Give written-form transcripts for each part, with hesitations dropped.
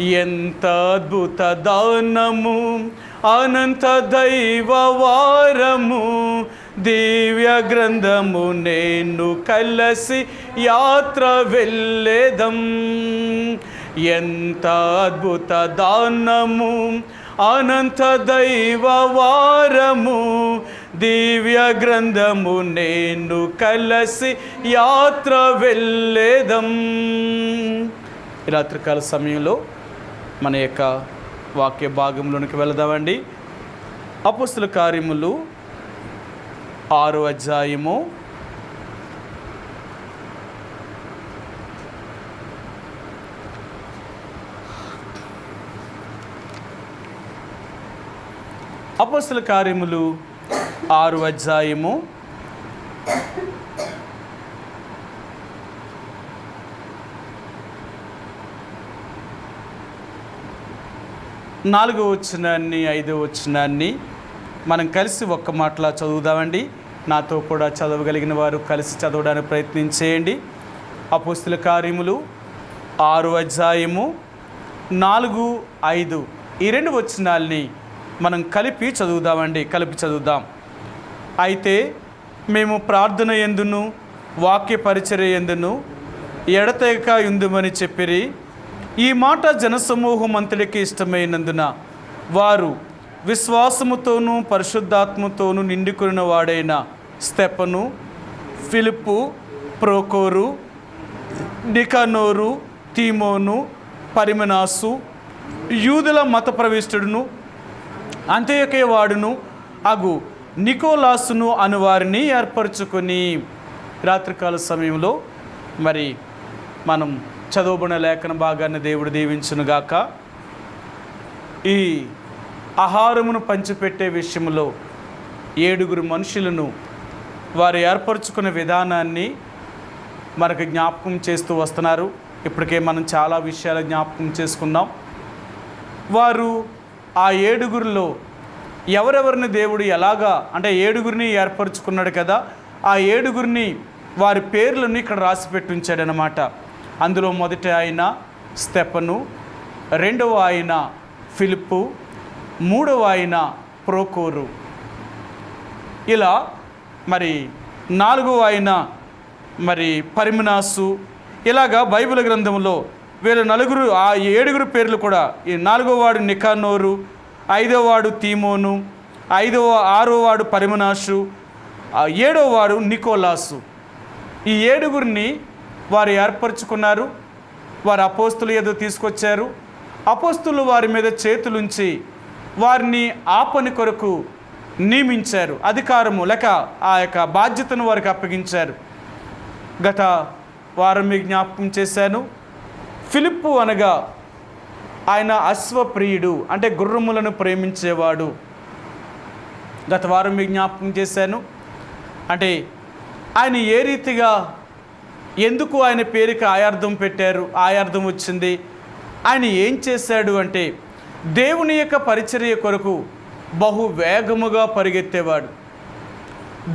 ఎంత అద్భుత దానము, అనంత దైవ వారము, దివ్య గ్రంథము నేను కలిసి యాత్ర వెళ్ళేదం. ఎంత అద్భుత దానము, అనంత దైవ వారము, దివ్య గ్రంథము నేను కలిసి యాత్ర వెళ్ళేదం. ఈ రాత్రికాల సమయంలో మన యొక్క వాక్య భాగంలోనికి వెళదామండి. అపోస్తల కార్యములు 6వ అధ్యాయము 6వ అధ్యాయము 4వ వచనాన్ని 5వ వచనాన్ని మనం కలిసి ఒక్క మాటలా చదువుదామండి. నాతో కూడా చదవగలిగిన వారు కలిసి చదవడానికి ప్రయత్నం చేయండి. అపోస్తల కార్యములు 6వ అధ్యాయము 4, 5 ఈ 2 వచనాల్ని మనం కలిపి చదువుదాం. అయితే మేము ప్రార్థన యందును వాక్య పరిచర్య యందును ఎడతెగక యుందుమని చెప్పిరి. ఈ మాట జనసమూహం అంతటికి ఇష్టమైనందున వారు విశ్వాసముతోనూ పరిశుద్ధాత్మతోనూ నిండుకున్న వాడైన స్తెఫను, ఫిలిప్పు, ప్రోకోరు, నికనోరు, తీమోను, పర్మెనాసు, యూదుల మత ప్రవిష్టుడును అంత్యోక్య వాడును అగు నికోలాసును అను వారిని ఏర్పరచుకొని, రాత్రికాల సమయంలో మరి మనం చదవబడిన లేఖన భాగాన్ని దేవుడు దీవించునుగాక. ఈ ఆహారమును పంచిపెట్టే విషయంలో 7 మనుషులను వారు ఏర్పరచుకునే విధానాన్ని మనకు జ్ఞాపకం చేస్తూ వస్తున్నారు. ఇప్పటికే మనం చాలా విషయాలు జ్ఞాపకం చేసుకున్నాం. వారు ఆ 7 ఎవరెవరిని దేవుడు ఎలాగా అంటే 7 ఏర్పరచుకున్నాడు కదా, ఆ 7 వారి పేర్లను ఇక్కడ రాసిపెట్టి ఉంచాడనమాట. అందులో మొదట ఆయన స్తెఫను, 2వ ఆయన ఫిలిప్పు, 3వ ఆయన ప్రోకోరు, ఇలా మరి 4వ ఆయన మరి పర్మెనాసు. ఇలాగా బైబిల్ గ్రంథంలో వీళ్ళ 4 ఆ 7 పేర్లు కూడా, ఈ 4వ వాడు నికానోరు, 5వ వాడు తీమోను, 6వ వాడు పర్మెనాసు, 7వ వాడు నికోలాసు. ఈ 7 వారు ఏర్పరచుకున్నారు. వారు అపోస్తులు ఏదో తీసుకొచ్చారు. అపోస్తులు వారి మీద చేతులుంచి వారిని ఆ పని కొరకు నియమించారు. అధికారము లేక ఆ యొక్క బాధ్యతను వారికి అప్పగించారు. గత వారం మీకు జ్ఞాపకం చేశాను. ఫిలిప్పు అనగా ఆయన అశ్వప్రియుడు, అంటే గుర్రములను ప్రేమించేవాడు. గత వారం మీకు జ్ఞాపకం చేశాను. అంటే ఆయన ఏ రీతిగా, ఎందుకు ఆయన పేరుకి ఆయార్థం పెట్టారు, ఆయార్థం వచ్చింది, ఆయన ఏం చేశాడు అంటే దేవుని యొక్క పరిచర్య కొరకు బహు వేగముగా పరిగెత్తేవాడు.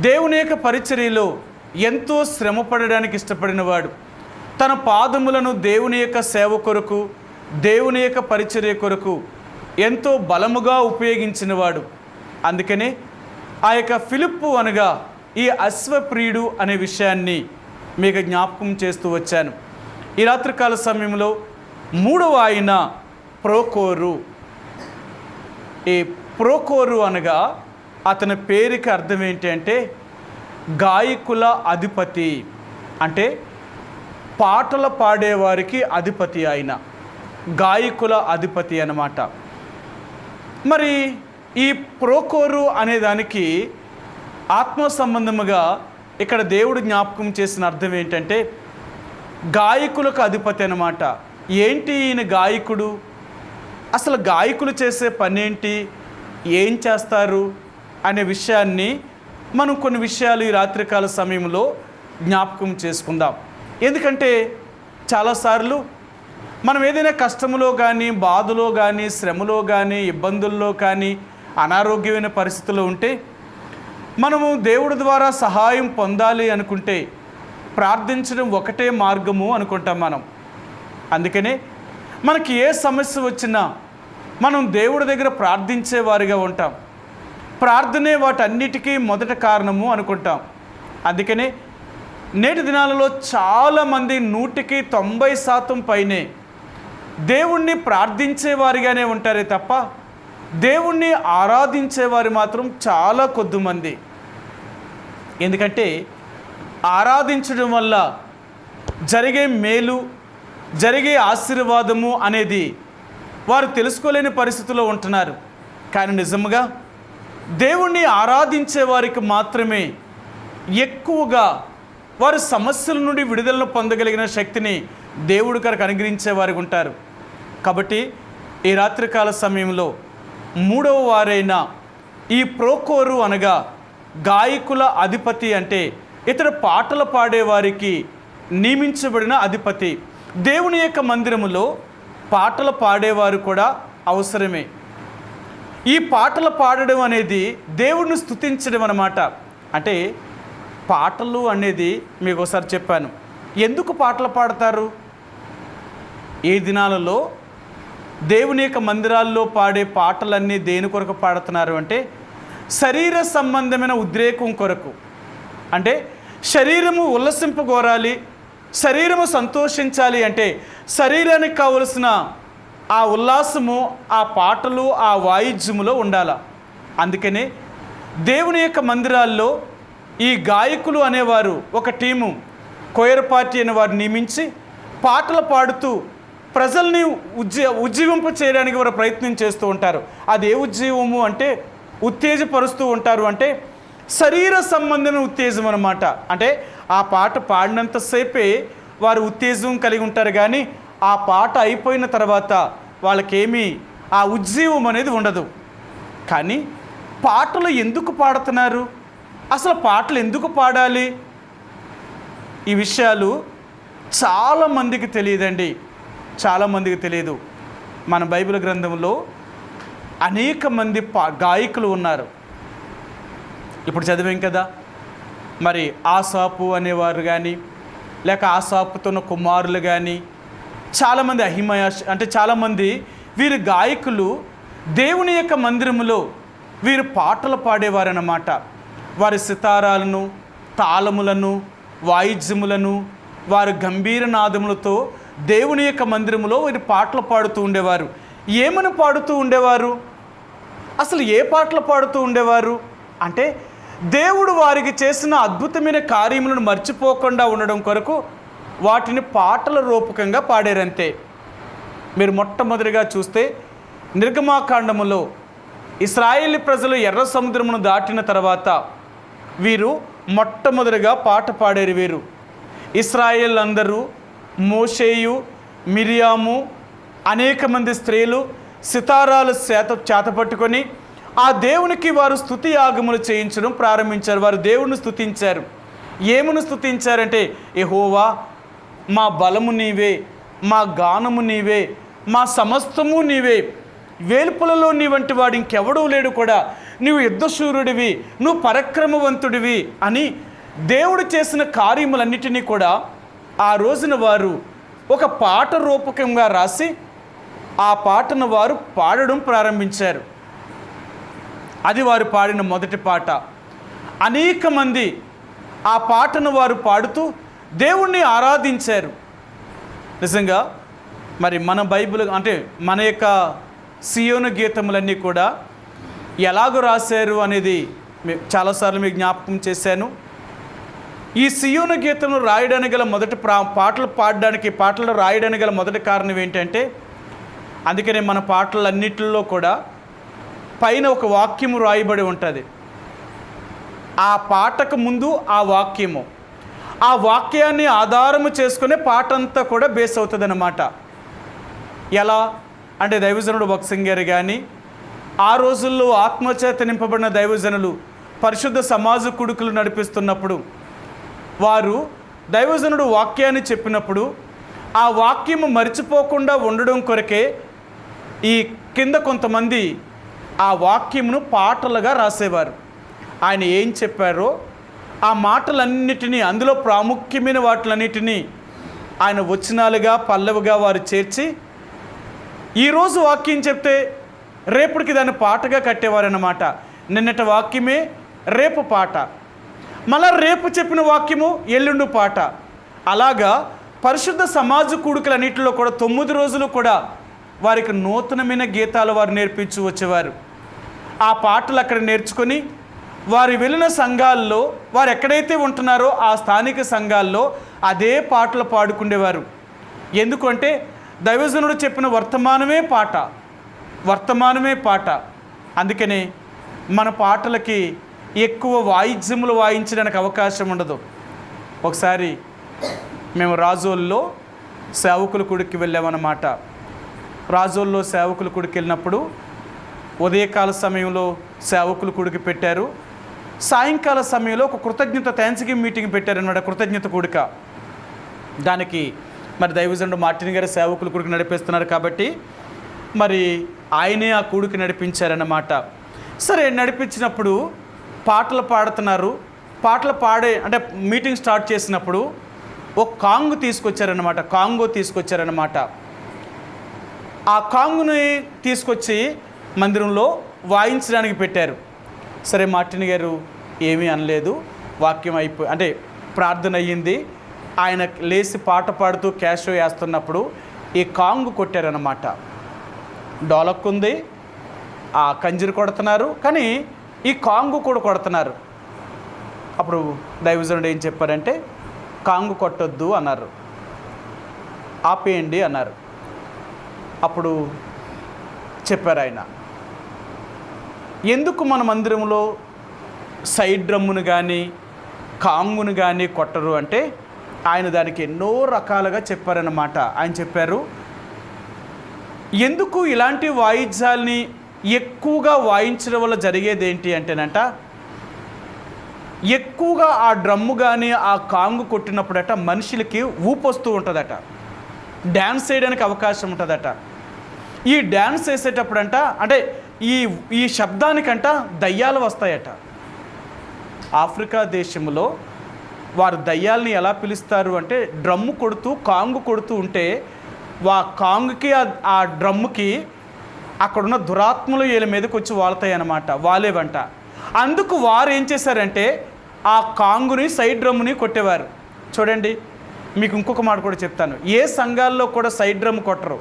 దేవుని యొక్క పరిచర్యలో ఎంతో శ్రమపడడానికి ఇష్టపడినవాడు. తన పాదములను దేవుని యొక్క సేవ కొరకు, దేవుని యొక్క పరిచర్య కొరకు ఎంతో బలముగా ఉపయోగించినవాడు. అందుకనే ఆ యొక్క ఫిలిప్పు అనగా ఈ అశ్వప్రియుడు అనే విషయాన్ని మీకు జ్ఞాపకం చేస్తూ వచ్చాను. ఈ రాత్రికాల సమయంలో 3వ ఆయన ప్రోకోరు. ఈ ప్రోకోరు అనగా అతని పేరుకి అర్థం ఏంటి అంటే గాయకుల అధిపతి, అంటే పాటలు పాడేవారికి అధిపతి. ఆయన గాయకుల అధిపతి అన్నమాట. మరి ఈ ప్రోకోరు అనేదానికి ఆత్మ సంబంధముగా ఇక్కడ దేవుడు జ్ఞాపకం చేసిన అర్థం ఏంటంటే గాయకులకు అధిపతి అన్నమాట. ఏంటి ఈయన గాయకుడు? అసలు గాయకులు చేసే పని ఏంటి, ఏం చేస్తారు అనే విషయాన్ని మనం కొన్ని విషయాలు ఈ రాత్రికాల సమయంలో జ్ఞాపకం చేసుకుందాం. ఎందుకంటే చాలాసార్లు మనం ఏదైనా కష్టములో కానీ, బాధలో కానీ, శ్రమలో కానీ, ఇబ్బందుల్లో కానీ, అనారోగ్యమైన పరిస్థితుల్లో ఉంటే మనము దేవుడి ద్వారా సహాయం పొందాలి అనుకుంటే ప్రార్థించడం ఒకటే మార్గము అనుకుంటాం మనం. అందుకనే మనకి ఏ సమస్య వచ్చినా మనం దేవుడి దగ్గర ప్రార్థించేవారిగా ఉంటాం. ప్రార్థనే వాటన్నిటికీ మొదట కారణము అనుకుంటాం. అందుకనే నేటి దినాలలో చాలామంది 100% పైనే దేవుణ్ణి ప్రార్థించేవారిగానే ఉంటారే తప్ప దేవుణ్ణి ఆరాధించేవారు మాత్రం చాలా కొద్దిమంది. ఎందుకంటే ఆరాధించడం వల్ల జరిగే మేలు, జరిగే ఆశీర్వాదము అనేది వారు తెలుసుకోలేని పరిస్థితిలో ఉంటున్నారు. కానీ నిజంగా దేవుణ్ణి ఆరాధించే వారికి మాత్రమే ఎక్కువగా వారు సమస్యల నుండి విడుదలను పొందగలిగిన శక్తిని దేవుడి కొరకు అనుగ్రహించే వారికి ఉంటారు. కాబట్టి ఈ రాత్రికాల సమయంలో 3వ వారైన ఈ ప్రోకోరు అనగా గాయకుల అధిపతి, అంటే ఇతడు పాటలు పాడేవారికి నియమించబడిన అధిపతి. దేవుని యొక్క మందిరములో పాటలు పాడేవారు కూడా అవసరమే. ఈ పాటలు పాడడం అనేది దేవుడిని స్తుతించడం అన్నమాట. అంటే పాటలు అనేది మీకు ఒకసారి చెప్పాను. ఎందుకు పాటలు పాడతారు? ఈ దినాలలో దేవుని యొక్క మందిరాల్లో పాడే పాటలన్నీ దేని కొరకు పాడుతున్నారు అంటే శరీర సంబంధమైన ఉద్రేకం కొరకు. అంటే శరీరము ఉల్లసింపగోరాలి, శరీరము సంతోషించాలి అంటే శరీరానికి కావలసిన ఆ ఉల్లాసము ఆ పాటలు ఆ వాయిద్యములో ఉండాల. అందుకనే దేవుని యొక్క మందిరాల్లో ఈ గాయకులు అనేవారు ఒక టీము, కోయర్ పార్టీ అనే వారు నియమించి పాటలు పాడుతూ ప్రజల్ని ఉజ్జీవింప చేయడానికి వారు ప్రయత్నం చేస్తూ ఉంటారు. అది ఏ ఉజ్జీవము అంటే ఉత్తేజపరుస్తూ ఉంటారు. అంటే శరీర సంబంధమైన ఉత్తేజం అన్నమాట. అంటే ఆ పాట పాడినంతసేపే వారు ఉత్తేజం కలిగి ఉంటారు, కానీ ఆ పాట అయిపోయిన తర్వాత వాళ్ళకేమీ ఆ ఉజ్జీవం అనేది ఉండదు. కానీ పాటలు ఎందుకు పాడుతున్నారు? అసలు పాటలు ఎందుకు పాడాలి? ఈ విషయాలు చాలామందికి తెలియదండి, చాలామందికి తెలియదు. మన బైబిల్ గ్రంథంలో అనేక మంది గాయకులు ఉన్నారు. ఇప్పుడు చదివాం కదా, మరి ఆసాపు అనేవారు కానీ, లేక ఆసాపుతో ఉన్న కుమారులు కానీ, చాలామంది అహిమయాష్ అంటే చాలామంది వీరు గాయకులు దేవుని యొక్క మందిరములో వీరు పాటలు పాడేవారన్నమాట. వారి సితారాలను, తాళములను, వాయిద్యములను, వారి గంభీర నాదములతో దేవుని యొక్క మందిరములో వీరు పాటలు పాడుతూ ఉండేవారు. ఏమని పాడుతూ ఉండేవారు? అసలు ఏ పాటలు పాడుతూ ఉండేవారు అంటే దేవుడు వారికి చేసిన అద్భుతమైన కార్యములను మర్చిపోకుండా ఉండడం కొరకు వాటిని పాటల రూపకంగా పాడారంతే. మీరు మొట్టమొదటిగా చూస్తే నిర్గమాకాండములో ఇశ్రాయేలు ప్రజలు ఎర్ర సముద్రమును దాటిన తర్వాత వీరు మొట్టమొదటిగా పాట పాడారు. వీరు ఇశ్రాయేల్ అందరూ, మోషేయు, మిరియాము, అనేక మంది స్త్రీలు సితారాలు చేతపట్టుకొని ఆ దేవునికి వారు స్తుతి యాగములు చేయించడం ప్రారంభించారు. వారు దేవుని స్తుతించారు. ఏమును స్తుతించారంటే యెహోవా మా బలము నీవే, మా గానము నీవే, మా సమస్తము నీవే, వేల్పులలో నీ వంటి వాడు ఇంకెవడూ లేడు కూడా, నీవు యుద్ధశూరుడివి, నువ్వు పరాక్రమవంతుడివి అని దేవుడు చేసిన కార్యములన్నిటినీ కూడా ఆ రోజున వారు ఒక పాట రూపకంగా రాసి ఆ పాటను వారు పాడడం ప్రారంభించారు. అది వారు పాడిన మొదటి పాట. అనేక మంది ఆ పాటను వారు పాడుతూ దేవుణ్ణి ఆరాధించారు. నిజంగా మరి మన బైబిల్ అంటే మన యొక్క సియోను గీతములన్నీ కూడా ఎలాగో రాశారు అనేది చాలాసార్లు మీకు జ్ఞాపకం చేశాను. ఈ సియోను గీతను రాయడానికి గల మొదటి పాటలు రాయడానికి గల మొదటి కారణం ఏంటంటే, అందుకనే మన పాటలన్నిటిలో కూడా పైన ఒక వాక్యము రాయబడి ఉంటుంది. ఆ పాటకు ముందు ఆ వాక్యము, ఆ వాక్యాన్ని ఆధారము చేసుకునే పాట అంతా కూడా బేస్ అవుతుంది అన్నమాట. ఎలా అంటే దైవజనుడు భక్సింగ్ గారు కానీ, ఆ రోజుల్లో ఆత్మచేత నింపబడిన దైవజనులు పరిశుద్ధ సమాజ కుడుకులు నడిపిస్తున్నప్పుడు వారు దైవజనుడు వాక్యాన్ని చెప్పినప్పుడు ఆ వాక్యము మరిచిపోకుండా ఉండడం కొరకే ఈ కింద కొంతమంది ఆ వాక్యమును పాటలుగా రాసేవారు. ఆయన ఏం చెప్పారో ఆ మాటలన్నిటినీ, అందులో ప్రాముఖ్యమైన వాటిలన్నిటినీ ఆయన వచనాలుగా పల్లవిగా వారు చేర్చి ఈరోజు వాక్యం చెప్తే రేపటికి దాన్ని పాటగా కట్టేవారన్నమాట. నిన్నటి వాక్యమే రేపు పాట, మళ్ళా రేపు చెప్పిన వాక్యము ఎల్లుండి పాట. అలాగా పరిశుద్ధ సమాజ కూడికలన్నింటిలో కూడా 9 రోజులు కూడా వారికి నూతనమైన గీతాలు వారు నేర్పించి వచ్చేవారు. ఆ పాటలు అక్కడ నేర్చుకొని వారు వెళ్ళిన సంఘాల్లో, వారు ఎక్కడైతే ఉంటున్నారో ఆ స్థానిక సంఘాల్లో అదే పాటలు పాడుకునేవారు. ఎందుకంటే దైవజనుడు చెప్పిన వర్తమానమే పాట, వర్తమానమే పాట. అందుకనే మన పాటలకి ఎక్కువ వాయిద్యములు వాయించడానికి అవకాశం ఉండదు. ఒకసారి మేము రాజోల్లో సేవకుల గుడికి వెళ్ళామన్నమాట. రాజోల్లో సేవకుల గుడికి వెళ్ళినప్పుడు ఉదయకాల సమయంలో సేవకుల గుడికి పెట్టారు. సాయంకాల సమయంలో ఒక కృతజ్ఞత థ్యాంక్స్‌గివింగ్ మీటింగ్ పెట్టారన్నమాట, కృతజ్ఞత కూడిక. దానికి మరి దైవజనుడు మార్టిన్ గారు సేవకుల కూడికి నడిపిస్తున్నారు కాబట్టి మరి ఆయనే ఆ కూడికి నడిపించారన్నమాట. సరే, నడిపించినప్పుడు పాటలు పాడుతున్నారు. పాటలు అంటే మీటింగ్ స్టార్ట్ చేసినప్పుడు ఒక కాంగు తీసుకొచ్చారన్నమాట, కాంగో తీసుకొచ్చారన్నమాట. ఆ కాంగుని తీసుకొచ్చి మందిరంలో వాయించడానికి పెట్టారు. సరే, మార్టిన్ గారు ఏమీ అనలేదు. వాక్యం అంటే ప్రార్థన అయ్యింది. ఆయన లేచి పాట పాడుతూ క్యాషో వేస్తున్నప్పుడు ఈ కాంగు కొట్టారన్నమాట. డోలక్ ఉంది, ఆ కంజీరు కొడుతున్నారు, కానీ ఈ కాంగు కూడా కొడుతున్నారు. అప్పుడు దైవజనుడు ఏం చెప్పారంటే, కాంగు కొట్టొద్దు అన్నారు, ఆపేయండి అన్నారు. అప్పుడు చెప్పారు ఆయన, ఎందుకు మన మందిరంలో సైడ్ డ్రమ్మును కానీ కాంగును కానీ కొట్టరు అంటే ఆయన దానికి ఎన్నో రకాలుగా చెప్పారన్నమాట. ఆయన చెప్పారు, ఎందుకు ఇలాంటి వాయిద్యాల్ని ఎక్కువగా వాయించడం వల్ల జరిగేది ఏంటి అంటేనంట, ఎక్కువగా ఆ డ్రమ్ము కానీ ఆ కాంగు కొట్టినప్పుడట మనుషులకి ఊపు వస్తూ ఉంటుందట, డ్యాన్స్ చేయడానికి అవకాశం ఉంటుందట. ఈ డ్యాన్స్ వేసేటప్పుడంట అంటే ఈ శబ్దానికంట దయ్యాలు వస్తాయట. ఆఫ్రికా దేశంలో వారు దయ్యాలని ఎలా పిలుస్తారు అంటే, డ్రమ్ము కొడుతూ కాంగు కొడుతూ ఉంటే కాంగుకి ఆ డ్రమ్ముకి అక్కడున్న దురాత్మలు వీళ్ళ మీదకి వచ్చి వాళ్తాయి అన్నమాట, వాలేవంట. అందుకు వారు ఏం చేశారంటే ఆ కాంగుని సైడ్ డ్రమ్ముని కొట్టేవారు. చూడండి, మీకు ఇంకొక మాట కూడా చెప్తాను. ఏ సంఘాల్లో కూడా సైడ్ డ్రమ్ కొట్టరు,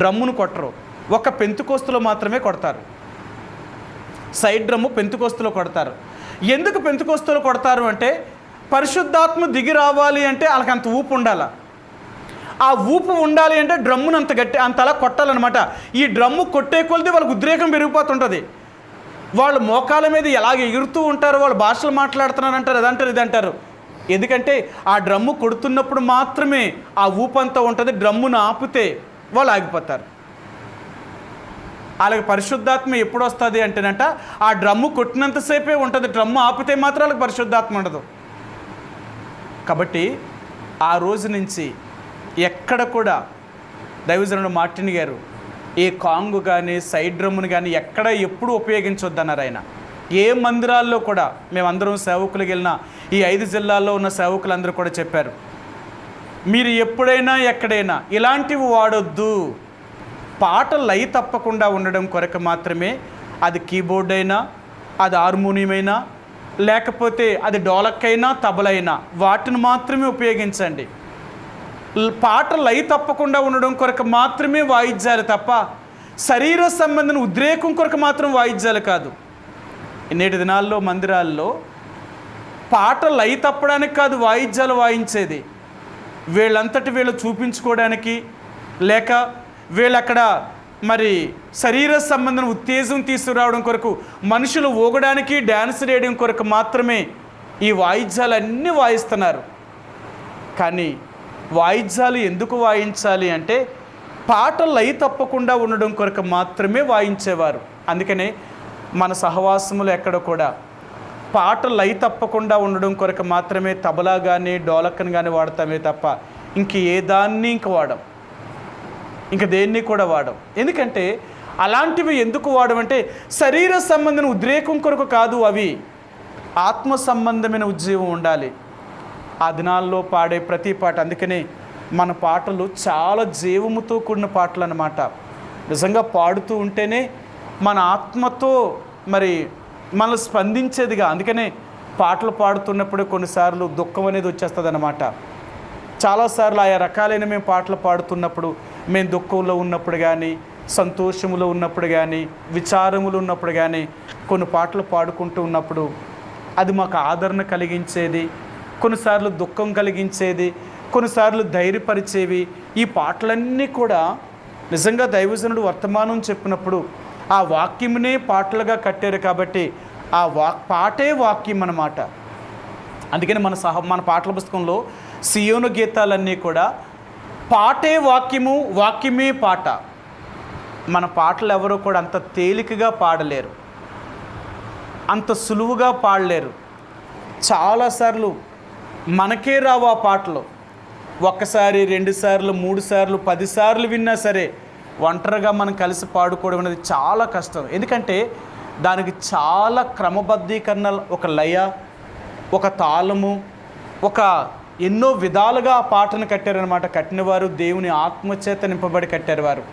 డ్రమ్మును కొట్టరు, ఒక పెంతుకోస్తులో మాత్రమే కొడతారు. సైడ్ డ్రమ్ము పెంతుకోస్తులో కొడతారు. ఎందుకు పెంతుకోస్తులో కొడతారు అంటే, పరిశుద్ధాత్మ దిగి రావాలి అంటే వాళ్ళకి అంత ఊపు ఉండాలి. ఆ ఊపు ఉండాలి అంటే డ్రమ్మును అంత అలా కొట్టాలన్నమాట. ఈ డ్రమ్ము కొట్టే కొలిది వాళ్ళకి ఉద్రేకం పెరిగిపోతుంటుంది. వాళ్ళు మోకాల మీద ఎలాగ ఎగురుతూ ఉంటారు, వాళ్ళు భాషలు మాట్లాడుతున్నారు అంటారు, అదంటారు ఇదంటారు. ఎందుకంటే ఆ డ్రమ్ము కొడుతున్నప్పుడు మాత్రమే ఆ ఊపు అంతా ఉంటుంది. డ్రమ్మును ఆపితే వాళ్ళు ఆగిపోతారు. వాళ్ళకి పరిశుద్ధాత్మ ఎప్పుడు వస్తుంది అంటేనంట, ఆ డ్రమ్ము కొట్టినంతసేపే ఉంటుంది, డ్రమ్ము ఆపితే మాత్రం వాళ్ళకి పరిశుద్ధాత్మ ఉండదు. కాబట్టి ఆ రోజు నుంచి ఎక్కడ కూడా దైవజనుడు మార్టిన్ గారు ఏ కాంగు కానీ సైడ్ డ్రమ్మును కానీ ఎక్కడ ఎప్పుడు ఉపయోగించొద్దన్నారు ఆయన. ఏ మందిరాల్లో కూడా మేమందరం సేవకులకు వెళ్ళిన ఈ 5 జిల్లాల్లో ఉన్న సేవకులందరూ కూడా చెప్పారు, మీరు ఎప్పుడైనా ఎక్కడైనా ఇలాంటివి వాడొద్దు. పాట లయ తప్పకుండా ఉండడం కొరకు మాత్రమే, అది కీబోర్డ్ అయినా, అది హార్మోనియం అయినా, లేకపోతే అది డోలక్కైనా తబలైనా, వాటిని మాత్రమే ఉపయోగించండి. పాట లయ తప్పకుండా ఉండడం కొరకు మాత్రమే వాయిద్యాలు తప్ప శరీర సంబంధం ఉద్రేకం కొరకు మాత్రం వాయిద్యాలు కాదు. నేటి దినాల్లో మందిరాల్లో పాట లయ తప్పడానికి కాదు వాయిద్యాలు వాయించేది, వీళ్ళంతటి వీళ్ళు చూపించుకోవడానికి, లేక వీళ్ళక్కడ మరి శరీర సంబంధం ఉత్తేజం తీసుకురావడం కొరకు, మనుషులు ఊగడానికి డ్యాన్స్ వేయడం కొరకు మాత్రమే ఈ వాయిద్యాలన్నీ వాయిస్తున్నారు. కానీ వాయిద్యాలు ఎందుకు వాయించాలి అంటే, పాట లయ తప్పకుండా ఉండడం కొరకు మాత్రమే వాయించేవారు. అందుకనే మన సహవాసములు ఎక్కడ కూడా పాట లయ తప్పకుండా ఉండడం కొరకు మాత్రమే తబలా కానీ డోలక్కను కానీ వాడతామే తప్ప ఇంక ఏ దాన్ని వాడం, ఇంక దేన్ని కూడా వాడం. ఎందుకంటే అలాంటివి ఎందుకు వాడమంటే, శరీర సంబంధమైన ఉద్రేకం కొరకు కాదు, అవి ఆత్మ సంబంధమైన ఉద్యోగం ఉండాలి ఆ దినాల్లో పాడే ప్రతి పాట. అందుకనే మన పాటలు చాలా జీవముతో కూడిన పాటలు అన్నమాట. నిజంగా పాడుతూ ఉంటేనే మన ఆత్మతో మరి మనల్ని స్పందించేదిగా. అందుకనే పాటలు పాడుతున్నప్పుడు కొన్నిసార్లు దుఃఖం అనేది వచ్చేస్తుంది అన్నమాట. చాలాసార్లు ఆయా రకాలైన మేము పాటలు పాడుతున్నప్పుడు, మేము దుఃఖంలో ఉన్నప్పుడు కానీ, సంతోషములో ఉన్నప్పుడు కానీ, విచారములు ఉన్నప్పుడు కానీ కొన్ని పాటలు పాడుకుంటూ ఉన్నప్పుడు అది మాకు ఆదరణ కలిగించేది, కొన్నిసార్లు దుఃఖం కలిగించేది, కొన్నిసార్లు ధైర్యపరిచేవి. ఈ పాటలన్నీ కూడా నిజంగా దైవజనుడు వర్తమానం చెప్పినప్పుడు ఆ వాక్యమునే పాటలుగా కట్టారు కాబట్టి ఆ పాటే వాక్యం అన్నమాట. అందుకని మన పాటల పుస్తకంలో సియోను గీతాలన్నీ కూడా పాటే వాక్యము, వాక్యమే పాట. మన పాటలు ఎవరో కూడా అంత తేలికగా పాడలేరు, అంత సులువుగా పాడలేరు. చాలాసార్లు మనకే రావు ఆ పాటలు. ఒక్కసారి, 2 సార్లు, 3 సార్లు, 10 సార్లు విన్నా సరే ఒంటరిగా మనం కలిసి పాడుకోవడం అనేది చాలా కష్టం. ఎందుకంటే దానికి చాలా క్రమబద్ధీకరణ, ఒక లయ, ఒక తాళము, ఒక ఎన్నో విధాలుగా ఆ పాటను కట్టారనమాట. కట్టినవారు దేవుని ఆత్మచేత నింపబడి కట్టారు వారు.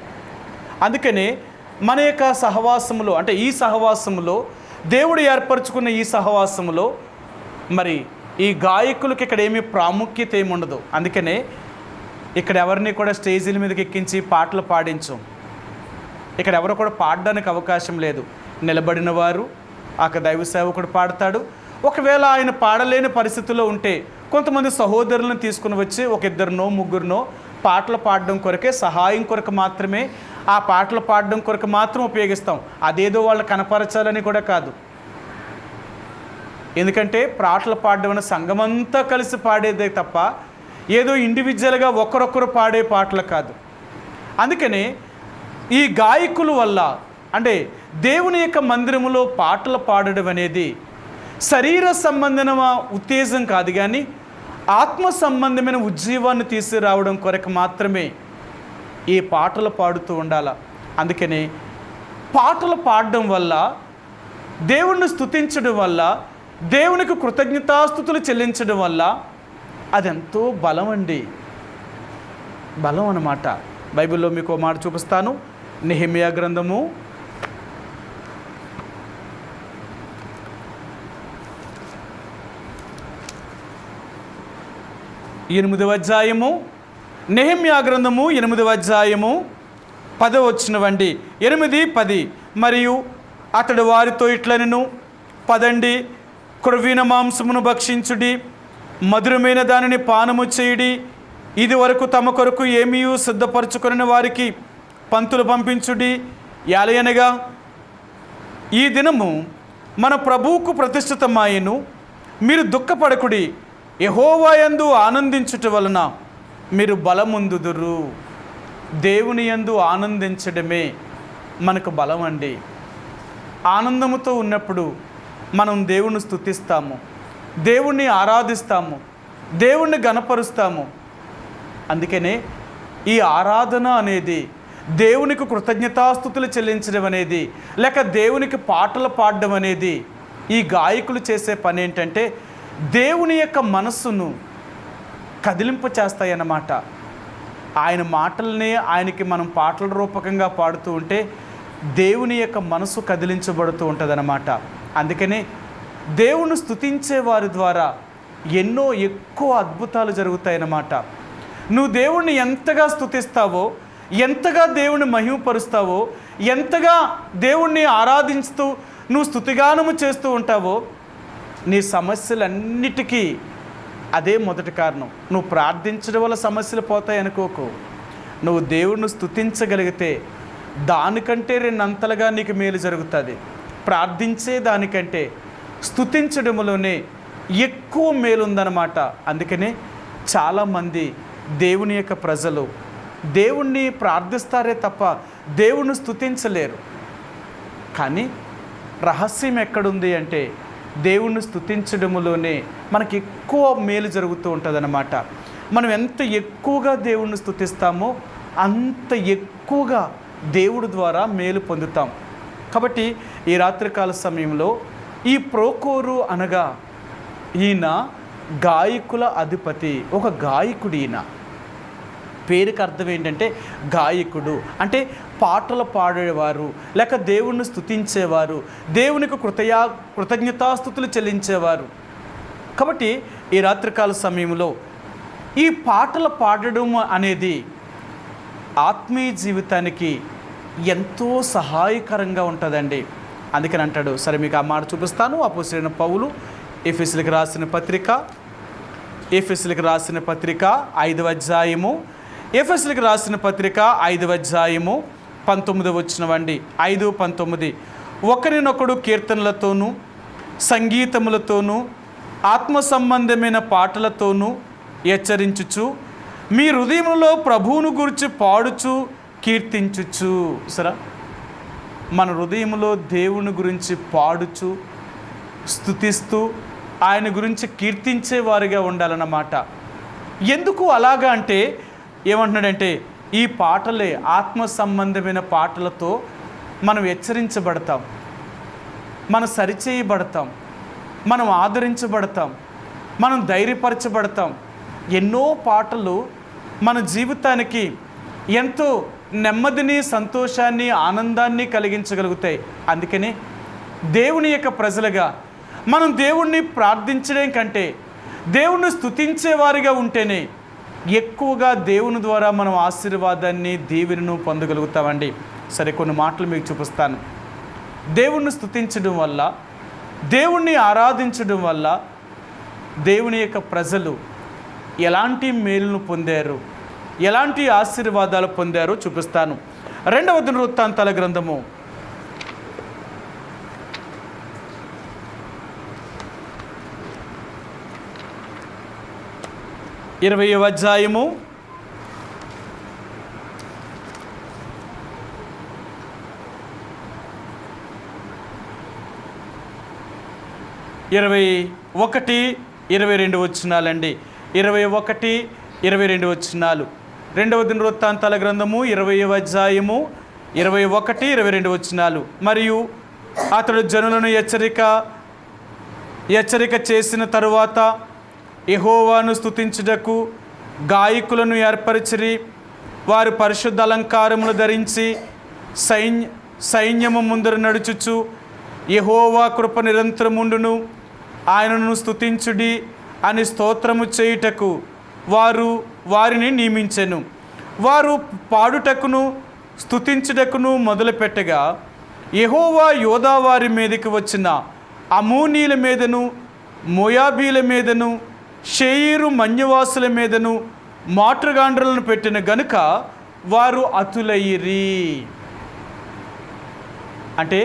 అందుకని మన యొక్క సహవాసములో, అంటే ఈ సహవాసములో, దేవుడు ఏర్పరచుకున్న ఈ సహవాసములో మరి ఈ గాయకులకి ఇక్కడ ఏమీ ప్రాముఖ్యత ఏమి ఉండదు. అందుకనే ఇక్కడ ఎవరిని కూడా స్టేజీల మీదకి ఎక్కించి పాటలు పాడించం. ఇక్కడ ఎవరు కూడా పాడడానికి అవకాశం లేదు. నిలబడిన వారు ఆ దైవ సేవకుడు పాడతాడు. ఒకవేళ ఆయన పాడలేని పరిస్థితుల్లో ఉంటే కొంతమంది సహోదరులను తీసుకుని వచ్చి 1-2 3 పాటలు పాడడం కొరకే, సహాయం కొరకు మాత్రమే, ఆ పాటలు పాడడం కొరకు మాత్రం ఉపయోగిస్తాం. అదేదో వాళ్ళు కనపరచాలని కూడా కాదు. ఎందుకంటే పాటలు పాడడం అనే సంఘమంతా కలిసి పాడేదే తప్ప ఏదో ఇండివిజువల్గా ఒకరొకరు పాడే పాటలు కాదు. అందుకని ఈ గాయకుల వల్ల, అంటే దేవుని యొక్క మందిరములో పాటలు పాడడం అనేది శరీర సంబంధమైన ఉత్తేజం కాదు, కానీ ఆత్మ సంబంధమైన ఉజ్జీవాన్ని తీసుకురావడం కొరకు మాత్రమే ఈ పాటలు పాడుతూ ఉండాలి. అందుకని పాటలు పాడడం వల్ల, దేవుణ్ణి స్తుతించడం వల్ల, దేవునికి కృతజ్ఞతాస్తుతులు చెల్లించడం వల్ల అదెంతో బలం అండి, బలం అన్నమాట. బైబిల్లో మీకు ఒక మాట చూపిస్తాను. నెహెమ్యా గ్రంథము 8వ అధ్యాయము, నెహెమ్యా గ్రంథము 8వ అధ్యాయము 10వ వచనమండి. 8-10. మరియు అతడు వారితో ఇట్లనెను, పదండి, క్రొవ్విన మాంసమును భక్షించుడి, మధురమైన దానిని పానము చేయుడి. ఇది వరకు తమ కొరకు ఏమీ సిద్ధపరచుకుని వారికి పంతులు పంపించుడి. యాలయనగా ఈ దినము మన ప్రభువుకు ప్రతిష్ఠితమాయెను. మీరు దుఃఖపడకుడి, యెహోవా యందు ఆనందించుట వలన మీరు బలముందుదురు. దేవుని యందు ఆనందించడమే మనకు బలం అండి. ఆనందముతో ఉన్నప్పుడు మనం దేవుణ్ణి స్తుతిస్తాము, దేవుణ్ణి ఆరాధిస్తాము, దేవుణ్ణి గణపరుస్తాము. అందుకనే ఈ ఆరాధన అనేది, దేవునికి కృతజ్ఞతాస్తుతులు చెల్లించడం అనేది, లేక దేవునికి పాటలు పాడడం అనేది ఈ గాయకులు చేసే పని ఏంటంటే దేవుని యొక్క మనస్సును కదిలింప చేస్తాయన్నమాట. ఆయన మాటల్ని ఆయనకి మనం పాటల రూపకంగా పాడుతూ ఉంటే దేవుని యొక్క మనసు కదిలించబడుతూ ఉంటుందన్నమాట. అందుకనే దేవుని స్తుతించే వారి ద్వారా ఎన్నో ఎక్కువ అద్భుతాలు జరుగుతాయన్నమాట. నువ్వు దేవుణ్ణి ఎంతగా స్తుతిస్తావో, ఎంతగా దేవుణ్ణి మహిమపరుస్తావో, ఎంతగా దేవుణ్ణి ఆరాధిస్తూ నువ్వు స్తుతిగానము చేస్తూ ఉంటావో, నీ సమస్యలన్నిటికీ అదే మొదటి కారణం. నువ్వు ప్రార్థించడం వల్ల సమస్యలు పోతాయి అనుకోకు. నువ్వు దేవుణ్ణి స్తుతించగలిగితే దానికంటే 2 అంతలుగా నీకు మేలు జరుగుతుంది. ప్రార్థించే దానికంటే స్తుతించడంలోనే ఎక్కువ మేలు ఉందన్నమాట. అందుకనే చాలామంది దేవుని యొక్క ప్రజలు దేవుణ్ణి ప్రార్థిస్తారే తప్ప దేవుణ్ణి స్తుతించలేరు. కానీ రహస్యం ఎక్కడుంది అంటే దేవుణ్ణి స్తుతించడంలోనే మనకి ఎక్కువ మేలు జరుగుతూ ఉంటుందన్నమాట. మనం ఎంత ఎక్కువగా దేవుణ్ణి స్తుతిస్తామో అంత ఎక్కువగా దేవుడి ద్వారా మేలు పొందుతాం. కాబట్టి ఈ రాత్రికాల సమయంలో ఈ ప్రోకోరు అనగా ఈయన గాయకుల అధిపతి, ఒక గాయకుడు. ఈయన పేరుకి అర్థం ఏంటంటే గాయకుడు, అంటే పాటలు పాడేవారు, లేక దేవుణ్ణి స్తుతించేవారు, దేవునికి కృతజ్ఞతాస్తుతులు చెల్లించేవారు. కాబట్టి ఈ రాత్రికాల సమయంలో ఈ పాటలు పాడడం అనేది ఆత్మీయ జీవితానికి ఎంతో సహాయకరంగా ఉంటుందండి. అందుకని అంటాడు. సరే, మీకు ఆ మాట చూపిస్తాను. అపోస్తలుడైన పౌలు ఎఫెసీయులకు రాసిన పత్రిక 5వ అధ్యాయము, ఎఫెసీయులకు రాసిన పత్రిక 5వ అధ్యాయము 19వ వచనమండి. 5:19 ఒకరినొకడు కీర్తనలతోనూ సంగీతములతోనూ ఆత్మ సంబంధమైన పాటలతోనూ హెచ్చరించుచు మీ హృదయంలో ప్రభువును గురించి పాడుచు కీర్తించుచు. సరే, మన హృదయంలో దేవుని గురించి పాడుచు స్తుతిస్తూ ఆయన గురించి కీర్తించేవారుగా ఉండాలన్నమాట. ఎందుకు అలాగా అంటే ఏమంటున్నాడంటే, ఈ పాటలే ఆత్మ సంబంధమైన పాటలతో మనం హెచ్చరించబడతాం, మనం సరిచేయబడతాం, మనం ఆదరించబడతాం, మనం ధైర్యపరచబడతాం. ఎన్నో పాటలు మన జీవితానికి ఎంతో నెమ్మదిని, సంతోషాన్ని, ఆనందాన్ని కలిగించగలుగుతాయి. అందుకని దేవుని యొక్క ప్రజలుగా మనం దేవుణ్ణి ప్రార్థించడం కంటే దేవుణ్ణి స్తుతించేవారిగా ఉంటేనే ఎక్కువగా దేవుని ద్వారా మనం ఆశీర్వాదాన్ని, దీవెనను పొందగలుగుతామండి. సరే, కొన్ని మాటలు మీకు చూపిస్తాను. దేవుణ్ణి స్తుతించడం వల్ల, దేవుణ్ణి ఆరాధించడం వల్ల దేవుని యొక్క ప్రజలు ఎలాంటి మేలును పొందారు, ఎలాంటి ఆశీర్వాదాలు పొందారో చూపిస్తాను. 2వ దినవృత్తాంతాల గ్రంథము 20వ అధ్యాయము 21-22 వచనాలండి. 21-22 వచనాలు. 2వ దినవృత్తాంతాల గ్రంథము 20వ అధ్యాయము 21-22 వచనాలు. మరియు అతడు జనులను హెచ్చరిక చేసిన తరువాత యెహోవాను స్తుతించుటకు గాయకులను ఏర్పరిచిరి. వారు పరిశుద్ధ అలంకారములు ధరించి సైన్యము ముందర నడుచుచు యెహోవా కృప నిరంతరముండును, ఆయనను స్తుతించుడి అని స్తోత్రము చేయుటకు వారిని నియమించెను. వారు పాడుటకును స్తుతించుటకును మొదలుపెట్టగా యెహోవా యోధా వారి మీదకి వచ్చిన అమోనీల మీదను, మోయాబీల మీదను, షేయీరు మన్యవాసుల మీదను మాట్రుగాండ్రలను పెట్టిన గనుక వారు అతులయ్యిరి. అంటే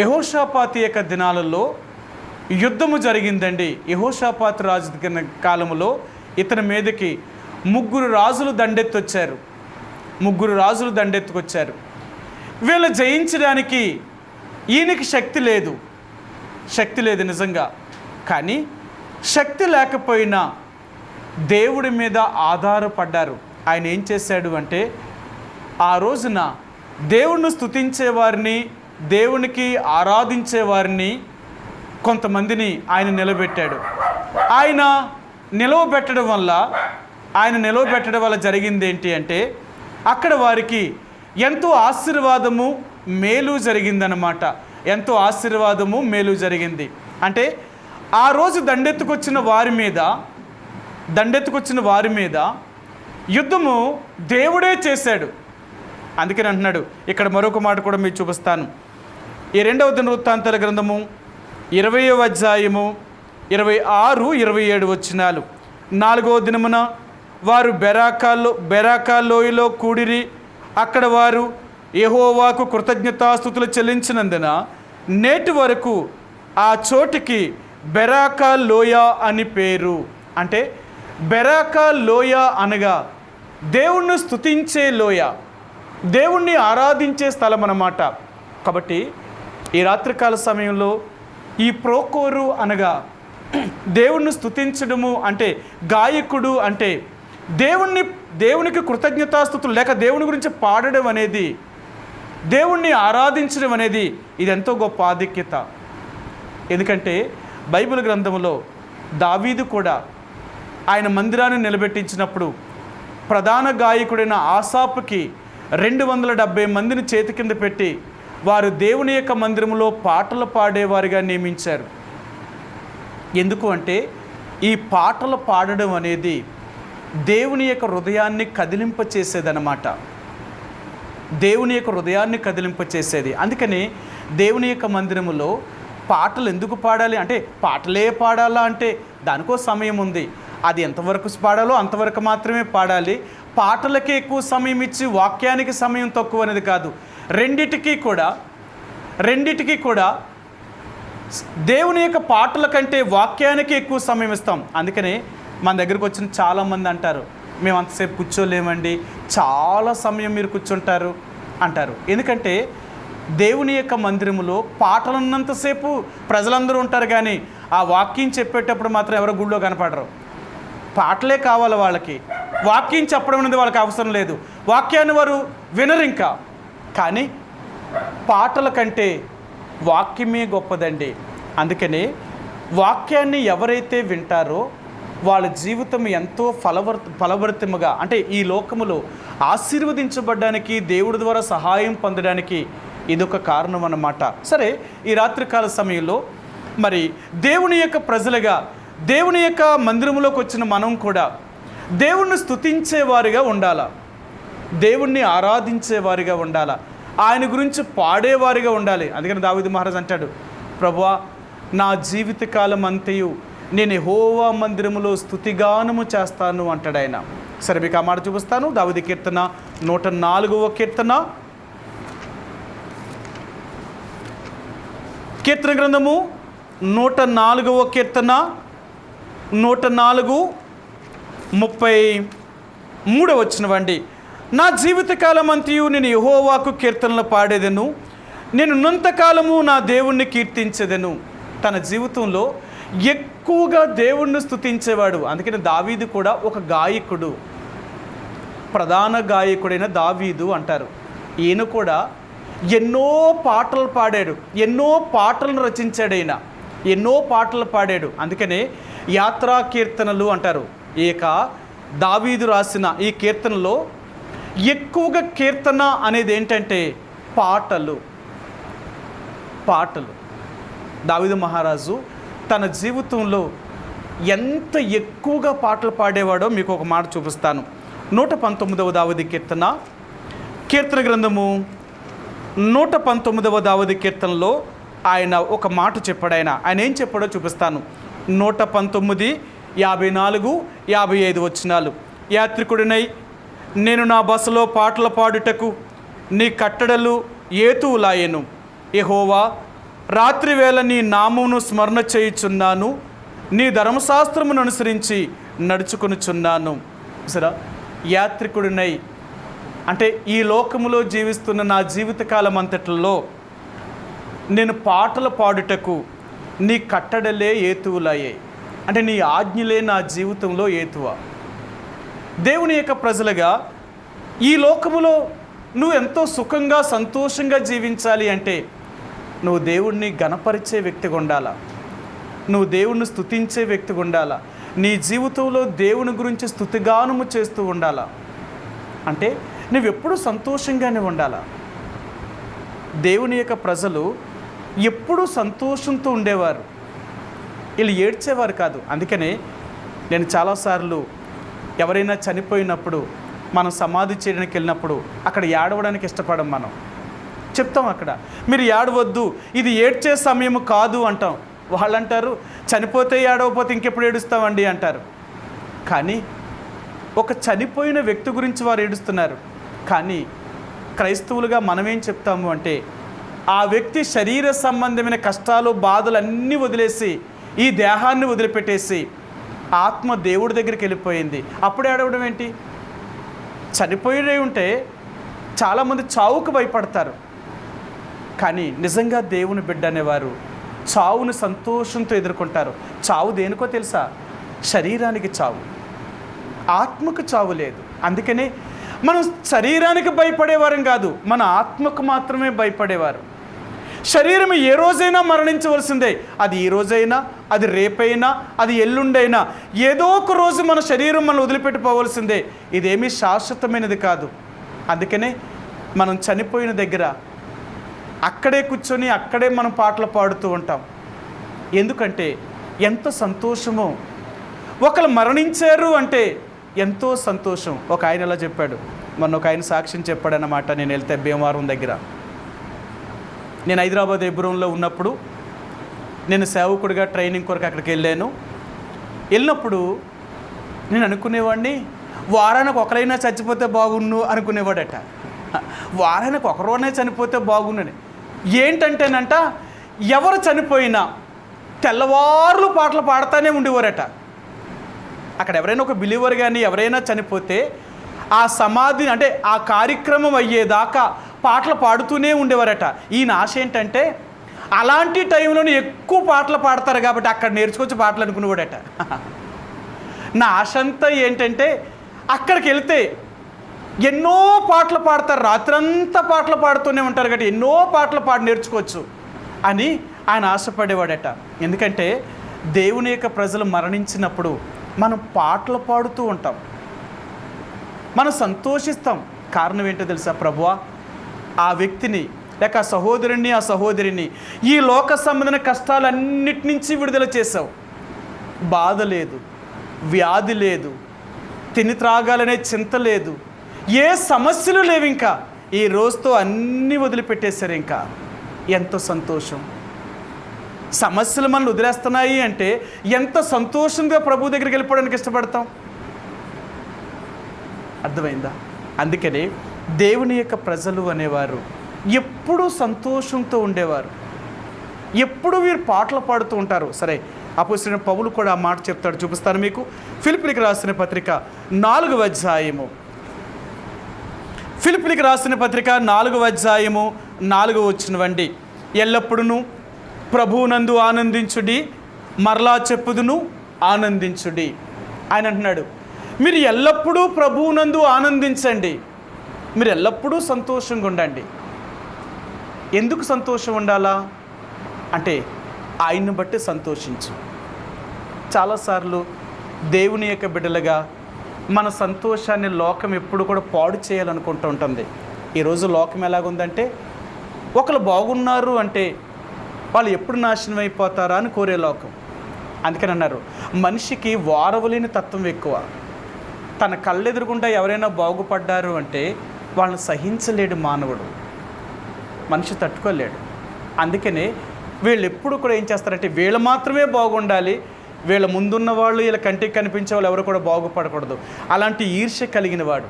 యెహోషాపాతు యొక్క దినాలలో యుద్ధము జరిగిందండి. యెహోషాపాతు రాజు కాలంలో ఇతని మీదకి 3 రాజులు దండెత్తుకొచ్చారు. వీళ్ళు జయించడానికి ఈయనకి శక్తి లేదు నిజంగా. కానీ శక్తి లేకపోయినా దేవుడి మీద ఆధారపడ్డారు. ఆయన ఏం చేశాడు అంటే, ఆ రోజున దేవుణ్ణి స్తుతించేవారిని, దేవునికి ఆరాధించేవారిని కొంతమందిని ఆయన నిలబెట్టాడు. ఆయన నిలవబెట్టడం వల్ల జరిగింది ఏంటి అంటే, అక్కడ వారికి ఎంతో ఆశీర్వాదము, మేలు జరిగిందన్నమాట. ఎంతో ఆశీర్వాదము, మేలు జరిగింది. అంటే ఆ రోజు దండెత్తుకొచ్చిన వారి మీద యుద్ధము దేవుడే చేశాడు. అందుకని అంటున్నాడు. ఇక్కడ మరొక మాట కూడా మీకు చూపిస్తాను. ఈ 2వ దినవృత్తాంతాల గ్రంథము 20వ అధ్యాయము 26-27 వచనాలు. 4వ దినమున వారు బెరాకా లోయలో కూడిరి. అక్కడ వారు యెహోవాకు కృతజ్ఞతాస్తుతులు చెల్లించినందున నేటి వరకు ఆ చోటికి బెరాకా లోయ అని పేరు. అంటే బెరాకా లోయ అనగా దేవుణ్ణి స్తుతించే లోయ, దేవుణ్ణి ఆరాధించే స్థలం అన్నమాట. కాబట్టి ఈ రాత్రికాల సమయంలో ఈ ప్రోకోరు అనగా దేవుణ్ణి స్తుతించడము అంటే, గాయకుడు అంటే దేవునికి కృతజ్ఞతాస్తుతులు లేక దేవుని గురించి పాడడం అనేది, దేవుణ్ణి ఆరాధించడం అనేది ఇది ఎంతో గొప్ప ఆధిక్యత. ఎందుకంటే బైబిల్ గ్రంథంలో దావీదు కూడా ఆయన మందిరాన్ని నిలబెట్టించినప్పుడు ప్రధాన గాయకుడైన ఆసాపుకి 270 మందిని చేతి కింద పెట్టి వారు దేవుని యొక్క మందిరంలో పాటలు పాడేవారిగా నియమించారు. ఎందుకు అంటే ఈ పాటలు పాడడం అనేది దేవుని యొక్క హృదయాన్ని కదిలింపచేసేదన్నమాట. దేవుని యొక్క హృదయాన్ని కదిలింపచేసేది. అందుకని దేవుని యొక్క మందిరములో పాటలు ఎందుకు పాడాలి అంటే, పాటలే పాడాలా అంటే దానికో సమయం ఉంది. అది ఎంతవరకు పాడాలో అంతవరకు మాత్రమే పాడాలి. పాటలకే ఎక్కువ సమయం ఇచ్చి వాక్యానికి సమయం తక్కువ అనేది కాదు. రెండిటికీ కూడా దేవుని యొక్క పాటల కంటే వాక్యానికి ఎక్కువ సమయం ఇస్తాం. అందుకనే మన దగ్గరికి వచ్చిన చాలామంది అంటారు, మేము అంతసేపు కూర్చోలేమండి, చాలా సమయం మీరు కూర్చుంటారు అంటారు. ఎందుకంటే దేవుని యొక్క మందిరములో పాటలు ఉన్నంతసేపు ప్రజలందరూ ఉంటారు, కానీ ఆ వాక్యం చెప్పేటప్పుడు మాత్రం ఎవరో గుళ్ళో కనపడరు. పాటలే కావాలి వాళ్ళకి, వాక్యం చెప్పడం అనేది వాళ్ళకి అవసరం లేదు. వాక్యాన్ని వారు వినరు ఇంకా. కానీ పాటల కంటే వాక్యమే గొప్పదండి. అందుకనే వాక్యాన్ని ఎవరైతే వింటారో వాళ్ళ జీవితం ఎంతో ఫలవర్తముగా, అంటే ఈ లోకములో ఆశీర్వదించబడడానికి, దేవుడి ద్వారా సహాయం పొందడానికి ఇదొక కారణం అన్నమాట. సరే, ఈ రాత్రికాల సమయంలో మరి దేవుని యొక్క ప్రజలుగా దేవుని యొక్క మందిరంలోకి వచ్చిన మనం కూడా దేవుణ్ణి స్తుతించేవారిగా ఉండాలా, దేవుణ్ణి ఆరాధించేవారిగా ఉండాలా, ఆయన గురించి పాడేవారిగా ఉండాలి. అందుకని దావీదు మహారాజు అంటాడు, ప్రభువా నా జీవితకాలం అంతయు నేను యెహోవా మందిరములో స్తుతిగానము చేస్తాను అంటాడు ఆయన. సరే, మీకు ఆ మాట చూపిస్తాను. దావీదు కీర్తన 104వ కీర్తన, కీర్తన గ్రంథము 104వ కీర్తన 104:33 వచ్చినవండి. నా జీవితకాలం అంతయు నేను యెహోవాకు కీర్తనలు పాడేదను, నేను ఉన్నంతకాలము నా దేవుణ్ణి కీర్తించేదను. తన జీవితంలో ఎక్కువగా దేవుణ్ణి స్తుతించేవాడు. అందుకని దావీదు కూడా ఒక గాయకుడు, ప్రధాన గాయకుడైన దావీదు అంటారు. ఈయన కూడా ఎన్నో పాటలు పాడాడు, ఎన్నో పాటలను రచించాడు, ఆయన ఎన్నో పాటలు పాడాడు. అందుకనే యాత్రా కీర్తనలు అంటారు. ఇక దావీదు రాసిన ఈ కీర్తనలో ఎక్కువగా కీర్తన అనేది ఏంటంటే పాటలు. దావీదు మహారాజు తన జీవితంలో ఎంత ఎక్కువగా పాటలు పాడేవాడో మీకు ఒక మాట చూపిస్తాను. 119వ దావీదు కీర్తన, కీర్తన గ్రంథము 119వ దావీదు కీర్తనలో ఆయన ఒక మాట చెప్పాడు. ఆయన ఏం చెప్పాడో చూపిస్తాను. 119, 54, 55 వచనాలు. యాత్రికుడినై నేను నా బసలో పాటలు పాడుటకు నీ కట్టడలు ఏతువులాయెను. యెహోవా రాత్రివేళ నీ నామమును స్మరణ చేయుచున్నాను, నీ ధర్మశాస్త్రమును అనుసరించి నడుచుకొనుచున్నాను. సరే, యాత్రికుడినై అంటే ఈ లోకములో జీవిస్తున్న నా జీవితకాలం అంతటిలో నేను పాటలు పాడుటకు నీ కట్టడలే ఏతువులయ్యాయి. అంటే నీ ఆజ్ఞలే నా జీవితంలో ఏతువ. దేవుని యొక్క ప్రజలుగా ఈ లోకములో నువ్వు ఎంతో సుఖంగా సంతోషంగా జీవించాలి అంటే నువ్వు దేవుణ్ణి గణపరిచే వ్యక్తిగా ఉండాలా, నువ్వు దేవుణ్ణి స్తుతించే వ్యక్తిగా ఉండాలా, నీ జీవితంలో దేవుని గురించి స్తుతిగానము చేస్తూ ఉండాలా. అంటే నువ్వెప్పుడు సంతోషంగానే ఉండాలా. దేవుని యొక్క ప్రజలు ఎప్పుడూ సంతోషంతో ఉండేవారు, వీళ్ళు ఏడ్చేవారు కాదు. అందుకనే నేను చాలాసార్లు ఎవరైనా చనిపోయినప్పుడు మనం సమాధి చేయడానికి వెళ్ళినప్పుడు అక్కడ ఏడవడానికి ఇష్టపడం. మనం చెప్తాం, అక్కడ మీరు ఏడవద్దు, ఇది ఏడ్చే సమయం కాదు అంటాం. వాళ్ళు అంటారు, చనిపోతే ఏడవపోతే ఇంకెప్పుడు ఏడుస్తామండి అంటారు. కానీ ఒక చనిపోయిన వ్యక్తి గురించి వారు ఏడుస్తున్నారు. కానీ క్రైస్తవులుగా మనమేం చెప్తాము అంటే ఆ వ్యక్తి శరీర సంబంధమైన కష్టాలు బాధలు అన్నీ వదిలేసి ఈ దేహాన్ని వదిలిపెట్టేసి ఆత్మ దేవుడి దగ్గరికి వెళ్ళిపోయింది, అప్పుడు ఏడవడం ఏంటి? చనిపోయి ఉంటే చాలామంది చావుకు భయపడతారు. కానీ నిజంగా దేవుని బిడ్డ అనేవారు చావును సంతోషంతో ఎదుర్కొంటారు. చావు దేనికో తెలుసా? శరీరానికి చావు, ఆత్మకు చావు లేదు. అందుకనే మనం శరీరానికి భయపడేవారం కాదు, మన ఆత్మకు మాత్రమే భయపడేవారు. శరీరం ఏ రోజైనా మరణించవలసిందే. అది ఈ రోజైనా, అది రేపైనా, అది ఎల్లుండైనా, ఏదో ఒక రోజు మన శరీరం మనం వదిలిపెట్టిపోవలసిందే. ఇదేమీ శాశ్వతమైనది కాదు. అందుకనే మనం చనిపోయిన దగ్గర అక్కడే కూర్చొని అక్కడే మనం పాటలు పాడుతూ ఉంటాం. ఎందుకంటే ఎంత సంతోషమో. ఒకరు మరణించారు అంటే ఎంతో సంతోషం. ఒక ఆయన ఇలా చెప్పాడు, మొన్న ఒక ఆయన సాక్ష్యం చెప్పాడన్నమాట. నేను వెళ్తే భీమవరం దగ్గర, నేను హైదరాబాద్ ఎబ్రోన్లో ఉన్నప్పుడు నేను సేవకుడిగా ట్రైనింగ్ కొరకు అక్కడికి వెళ్ళినప్పుడు నేను అనుకునేవాడిని, వారానికి ఒకరైనా చచ్చిపోతే బాగుండు అనుకునేవాడట. వారానికి ఒకరోనే చనిపోతే బాగుండని. ఏంటంటేనంట, ఎవరు చనిపోయినా తెల్లవారులు పాటలు పాడుతూనే ఉండేవారట. అక్కడ ఎవరైనా ఒక బిలీవర్ కానీ ఎవరైనా చనిపోతే ఆ సమాధి అంటే ఆ కార్యక్రమం అయ్యేదాకా పాటలు పాడుతూనే ఉండేవారట. ఈయన ఆశ ఏంటంటే అలాంటి టైంలోనే ఎక్కువ పాటలు పాడతారు కాబట్టి అక్కడ నేర్చుకొచ్చి పాటలు అనుకునేవాడట. నా ఆశ అంతా ఏంటంటే అక్కడికి వెళ్తే ఎన్నో పాటలు పాడతారు, రాత్రంతా పాటలు పాడుతూనే ఉంటారు కాబట్టి ఎన్నో పాటలు పాడి నేర్చుకోవచ్చు అని ఆయన ఆశపడేవాడట. ఎందుకంటే దేవుని యొక్క ప్రజలు మరణించినప్పుడు మనం పాటలు పాడుతూ ఉంటాం, మనం సంతోషిస్తాం. కారణం ఏంటో తెలుసా? ప్రభువా, ఆ వ్యక్తిని లేక ఆ సహోదరుని ఆ సహోదరిని ఈ లోక సంబంధమైన కష్టాలన్నిటి నుంచి విడుదల చేసావు. బాధ లేదు, వ్యాధి లేదు, తిని త్రాగాలనే చింత లేదు, ఏ సమస్యలు లేవు. ఇంకా ఈ రోజుతో అన్నీ వదిలిపెట్టేశారు. ఇంకా ఎంతో సంతోషం. సమస్యలు మనల్ని వదిలేస్తున్నాయి అంటే ఎంత సంతోషంగా ప్రభు దగ్గరికి వెళ్ళిపోవడానికి ఇష్టపడతాం. అర్థమైందా? అందుకని దేవుని యొక్క ప్రజలు అనేవారు ఎప్పుడూ సంతోషంతో ఉండేవారు, ఎప్పుడు వీరు పాటలు పాడుతూ ఉంటారు. సరే, అపోస్తలుడైన పౌలు కూడా ఆ మాట చెప్తాడు, చూపిస్తాను మీకు. ఫిలిప్పీయులకు రాసిన పత్రిక 4వ అధ్యాయము, ఫిలిప్పీయులకు రాసిన పత్రిక 4వ అధ్యాయము 4వ వచనం. ఎల్లప్పుడూ ప్రభువునందు ఆనందించుడి, మరలా చెప్పుదును ఆనందించుడి. ఆయన అంటున్నాడు, మీరు ఎల్లప్పుడూ ప్రభువునందు ఆనందించండి, మీరు ఎల్లప్పుడూ సంతోషంగా ఉండండి. ఎందుకు సంతోషం ఉండాలా అంటే ఆయన్ని బట్టి సంతోషించు. చాలాసార్లు దేవుని యొక్క బిడ్డలుగా మన సంతోషాన్ని లోకం ఎప్పుడు కూడా పాడు చేయాలనుకుంటూ ఉంటుంది. ఈరోజు లోకం ఎలాగుందంటే ఒకరు బాగున్నారు అంటే వాళ్ళు ఎప్పుడు నాశనం అయిపోతారా అని కోరే లోకం. అందుకని అన్నారు, మనిషికి వారవలేని తత్వం ఎక్కువ. తన కళ్ళెదురుగుండా ఎవరైనా బాగుపడ్డారు అంటే వాళ్ళని సహించలేడు మానవుడు, మనిషి తట్టుకోలేడు. అందుకనే వీళ్ళు ఎప్పుడు కూడా ఏం చేస్తారంటే వీళ్ళు మాత్రమే బాగుండాలి, వీళ్ళ ముందున్న వాళ్ళు వీళ్ళ కంటికి కనిపించే వాళ్ళు ఎవరు కూడా బాగుపడకూడదు. అలాంటి ఈర్ష్య కలిగిన వాడు.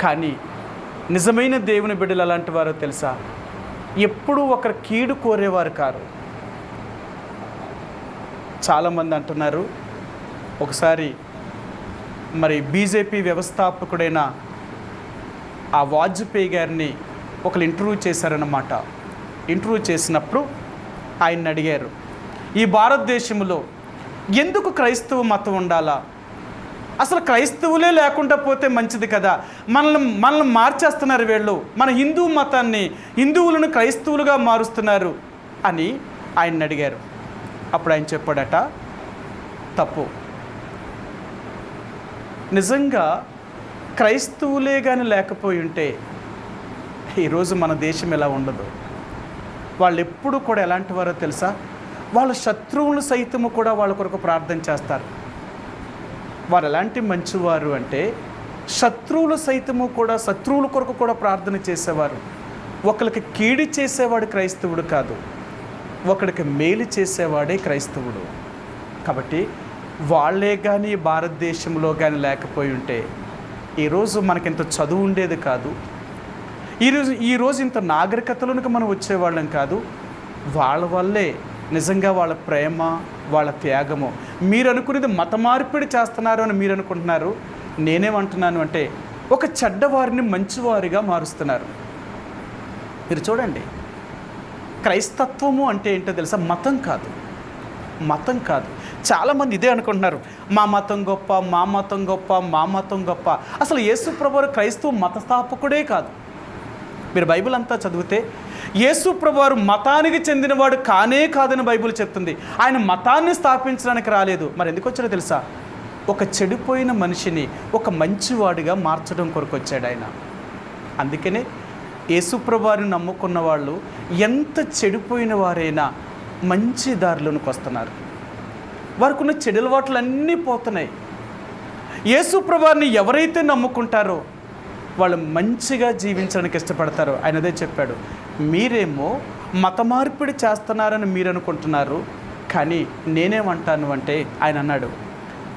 కానీ నిజమైన దేవుని బిడ్డలు అలాంటి వారో తెలుసా? ఎప్పుడూ ఒకరు కీడు కోరేవారు కారు. చాలామంది అంటున్నారు, ఒకసారి మరి బీజేపీ వ్యవస్థాపకుడైన ఆ వాజ్పేయి గారిని ఒకరు ఇంటర్వ్యూ చేశారన్నమాట. ఇంటర్వ్యూ చేసినప్పుడు ఆయన్ని అడిగారు, ఈ భారతదేశంలో ఎందుకు క్రైస్తవ మతం ఉండాలా? అసలు క్రైస్తవులే లేకుండా పోతే మంచిది కదా, మనల్ని మార్చేస్తున్నారు వీళ్ళు, మన హిందూ మతాన్ని, హిందువులను క్రైస్తవులుగా మారుస్తున్నారు అని ఆయన్ని అడిగారు. అప్పుడు ఆయన చెప్పాడట, తప్పు. నిజంగా క్రైస్తవులే కానీ లేకపోయి ఉంటే ఈరోజు మన దేశం ఎలా ఉండదు. వాళ్ళు ఎప్పుడు కూడా ఎలాంటి వారో తెలుసా? వాళ్ళ శత్రువులు సైతము కూడా వాళ్ళ కొరకు ప్రార్థన చేస్తారు. వారు ఎలాంటి మంచివారు అంటే శత్రువులు సైతము కూడా శత్రువుల కొరకు కూడా ప్రార్థన చేసేవారు. ఒకరికి కీడు చేసేవాడు క్రైస్తవుడు కాదు, ఒకరికి మేలు చేసేవాడే క్రైస్తవుడు. కాబట్టి వాళ్ళే కానీ భారతదేశంలో కానీ లేకపోయి ఉంటే ఈరోజు మనకింత చదువు ఉండేది కాదు, ఈరోజు ఇంత నాగరికతలోనికి మనం వచ్చేవాళ్ళం కాదు. వాళ్ళ వల్లే నిజంగా వాళ్ళ ప్రేమ, వాళ్ళ త్యాగము. మీరు అనుకునేది మత మార్పిడి చేస్తున్నారు అని మీరు అనుకుంటున్నారు. నేనేమంటున్నాను అంటే ఒక చెడ్డవారిని మంచివారిగా మారుస్తున్నారు. మీరు చూడండి, క్రైస్తత్వము అంటే ఏంటో తెలుసా? మతం కాదు, మతం కాదు. చాలామంది ఇదే అనుకుంటున్నారు, మా మతం గొప్ప, మా మతం గొప్ప, మా మతం గొప్ప. అసలు యేసు ప్రభువు క్రైస్తవ మత స్థాపకుడే కాదు. మీరు బైబిల్ అంతా చదివితే యేసు ప్రభువారు మతానికి చెందినవాడు కానే కాదని బైబిల్ చెప్తుంది. ఆయన మతాన్ని స్థాపించడానికి రాలేదు. మరి ఎందుకు వచ్చారో తెలుసా? ఒక చెడిపోయిన మనిషిని ఒక మంచివాడిగా మార్చడం కొరకు వచ్చాడు ఆయన. అందుకనే యేసుప్రభువుని నమ్ముకున్న వాళ్ళు ఎంత చెడిపోయిన వారైనా మంచి దారిలోనికి వస్తున్నారు. వారికి ఉన్న చెడు అలవాట్లన్నీ పోతున్నాయి. యేసుప్రభువుని ఎవరైతే నమ్ముకుంటారో వాళ్ళు మంచిగా జీవించడానికి ఇష్టపడతారు. ఆయన అదే చెప్పాడు, మీరేమో మత మార్పిడి చేస్తున్నారని మీరు అనుకుంటున్నారు, కానీ నేనేమంటాను అంటే ఆయన అన్నాడు,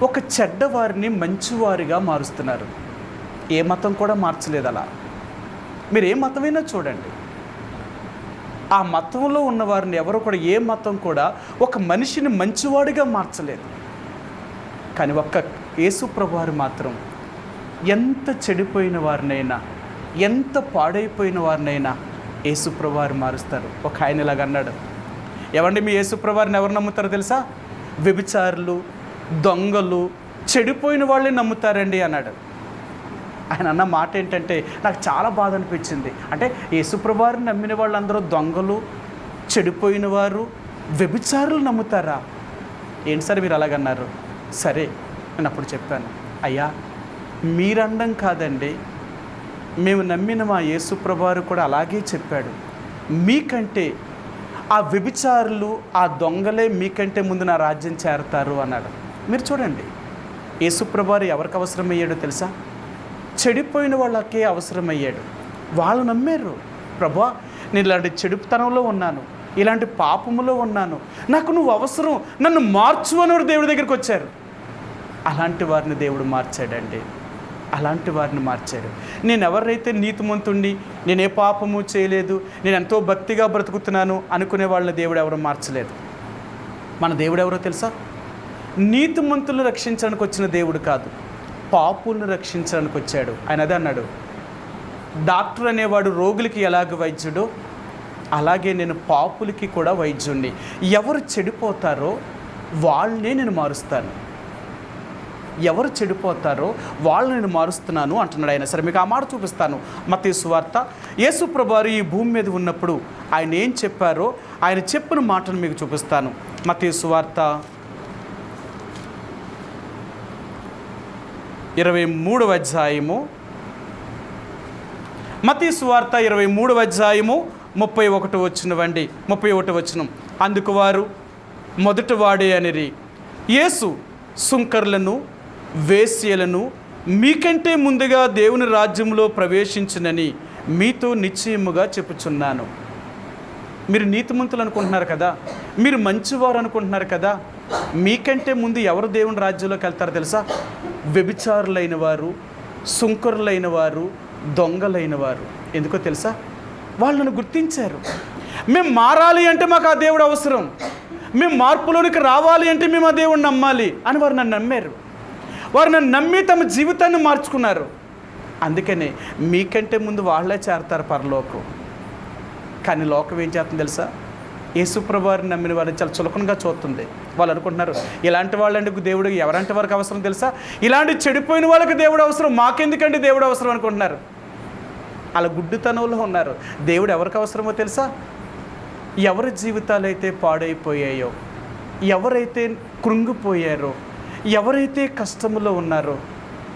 ఒక చెడ్డవారిని మంచివారిగా మారుస్తున్నారు. ఏ మతం కూడా మార్చలేదు అలా. మీరు ఏ మతమైనా చూడండి, ఆ మతంలో ఉన్న వారిని ఎవరు కూడా ఏ మతం కూడా ఒక మనిషిని మంచివాడిగా మార్చలేదు. కానీ ఒక్క యేసుప్రభువారు మాత్రం ఎంత చెడిపోయిన వారినైనా, ఎంత పాడైపోయిన వారినైనా యేసుప్రభువారు మారుస్తారు. ఒక ఆయన ఇలాగ అన్నాడు, ఏమండి మీ యేసుప్రభువారిని ఎవరు నమ్ముతారో తెలుసా? వ్యభిచారులు, దొంగలు, చెడిపోయిన వాళ్ళే నమ్ముతారండి అన్నాడు. ఆయన అన్న మాట ఏంటంటే నాకు చాలా బాధ అనిపించింది. అంటే యేసుప్రభువారిని నమ్మిన వాళ్ళందరూ దొంగలు, చెడిపోయిన వారు, వ్యభిచారులు నమ్ముతారా? ఏంటి సార్ మీరు అలాగన్నారు? సరే, నేను అప్పుడు చెప్పాను, అయ్యా మీరండం కాదండి, మేము నమ్మిన మా యేసుప్రభువారు కూడా అలాగే చెప్పాడు, మీకంటే ఆ వ్యభిచారులు, ఆ దొంగలే మీకంటే ముందు నా రాజ్యం చేరతారు అన్నాడు. మీరు చూడండి, యేసుప్రభువారు ఎవరికి అవసరమయ్యాడో తెలుసా? చెడిపోయిన వాళ్ళకే అవసరమయ్యాడు. వాళ్ళు నమ్మారు, ప్రభువా నేను ఇలాంటి చెడుతనంలో ఉన్నాను, ఇలాంటి పాపములో ఉన్నాను, నాకు నువ్వు అవసరం, నన్ను మార్చు అని దేవుడి దగ్గరికి వచ్చారు. అలాంటి వారిని దేవుడు మార్చాడండి, అలాంటి వారిని మార్చాడు. నేను ఎవరైతే నీతిమంతుణ్ణి, నేను ఏ పాపము చేయలేదు, నేను ఎంతో భక్తిగా బ్రతుకుతున్నాను అనుకునే వాళ్ళని దేవుడు ఎవరు మార్చలేదు. మన దేవుడు ఎవరో తెలుసా? నీతిమంతులను రక్షించడానికి వచ్చిన దేవుడు కాదు, పాపులను రక్షించడానికి వచ్చాడు. ఆయన అదే అన్నాడు, డాక్టర్ అనేవాడు రోగులకి ఎలాగ వైద్యుడో అలాగే నేను పాపులకి కూడా వైద్యుణ్ణి. ఎవరు చెడిపోతారో వాళ్ళనే నేను మారుస్తాను, ఎవరు చెడిపోతారో వాళ్ళని నేను మారుస్తున్నాను అంటున్నాడు ఆయన. సరే, మీకు ఆ మాట చూపిస్తాను. మత్తయి సువార్త, యేసుప్రభువారు ఈ భూమి మీద ఉన్నప్పుడు ఆయన ఏం చెప్పారో ఆయన చెప్పిన మాటను మీకు చూపిస్తాను. మత్తయి సువార్త 23వ అధ్యాయము, మత్తయి సువార్త 23వ అధ్యాయము 31 వచనమండి, 31 వచనం. అందుకు వారు మొదటి వాడే అనిరి, యేసు సుంకర్లను, వేశ్యలను మీకంటే ముందుగా దేవుని రాజ్యంలో ప్రవేశించునని మీతో నిశ్చయముగా చెప్పుచున్నాను. మీరు నీతిమంతులు అనుకుంటున్నారు కదా, మీరు మంచివారు అనుకుంటున్నారు కదా, మీకంటే ముందు ఎవరు దేవుని రాజ్యంలోకి వెళ్తారో తెలుసా? వ్యభిచారులైన వారు, సుంకరులైన వారు, దొంగలైన వారు. ఎందుకో తెలుసా? వాళ్ళను గుర్తించారు. మేము మారాలి అంటే మాకు ఆ దేవుడు అవసరం, మేము మార్పులోనికి రావాలి అంటే మేము ఆ దేవుడిని నమ్మాలి అని వారు నన్ను నమ్మారు. వారు నన్ను నమ్మి తమ జీవితాన్ని మార్చుకున్నారు. అందుకనే మీకంటే ముందు వాళ్ళే చేరతారు పరలోకం. కానీ లోకం ఏం చేస్తుంది తెలుసా? యేసుప్రభువారిని నమ్మిన వారిని చాలా చులకనగా చూస్తుంది. వాళ్ళు అనుకుంటున్నారు, ఇలాంటి వాళ్ళంటే దేవుడు ఎవరంటే వారికి అవసరం తెలుసా? ఇలాంటి చెడిపోయిన వాళ్ళకి దేవుడు అవసరం, మాకెందుకంటే దేవుడు అవసరం అనుకుంటున్నారు. అలా గుడ్డితనంలో ఉన్నారు. దేవుడు ఎవరికి అవసరమో తెలుసా? ఎవరి జీవితాలు అయితే పాడైపోయాయో, ఎవరైతే కృంగిపోయారో, ఎవరైతే కష్టములో ఉన్నారో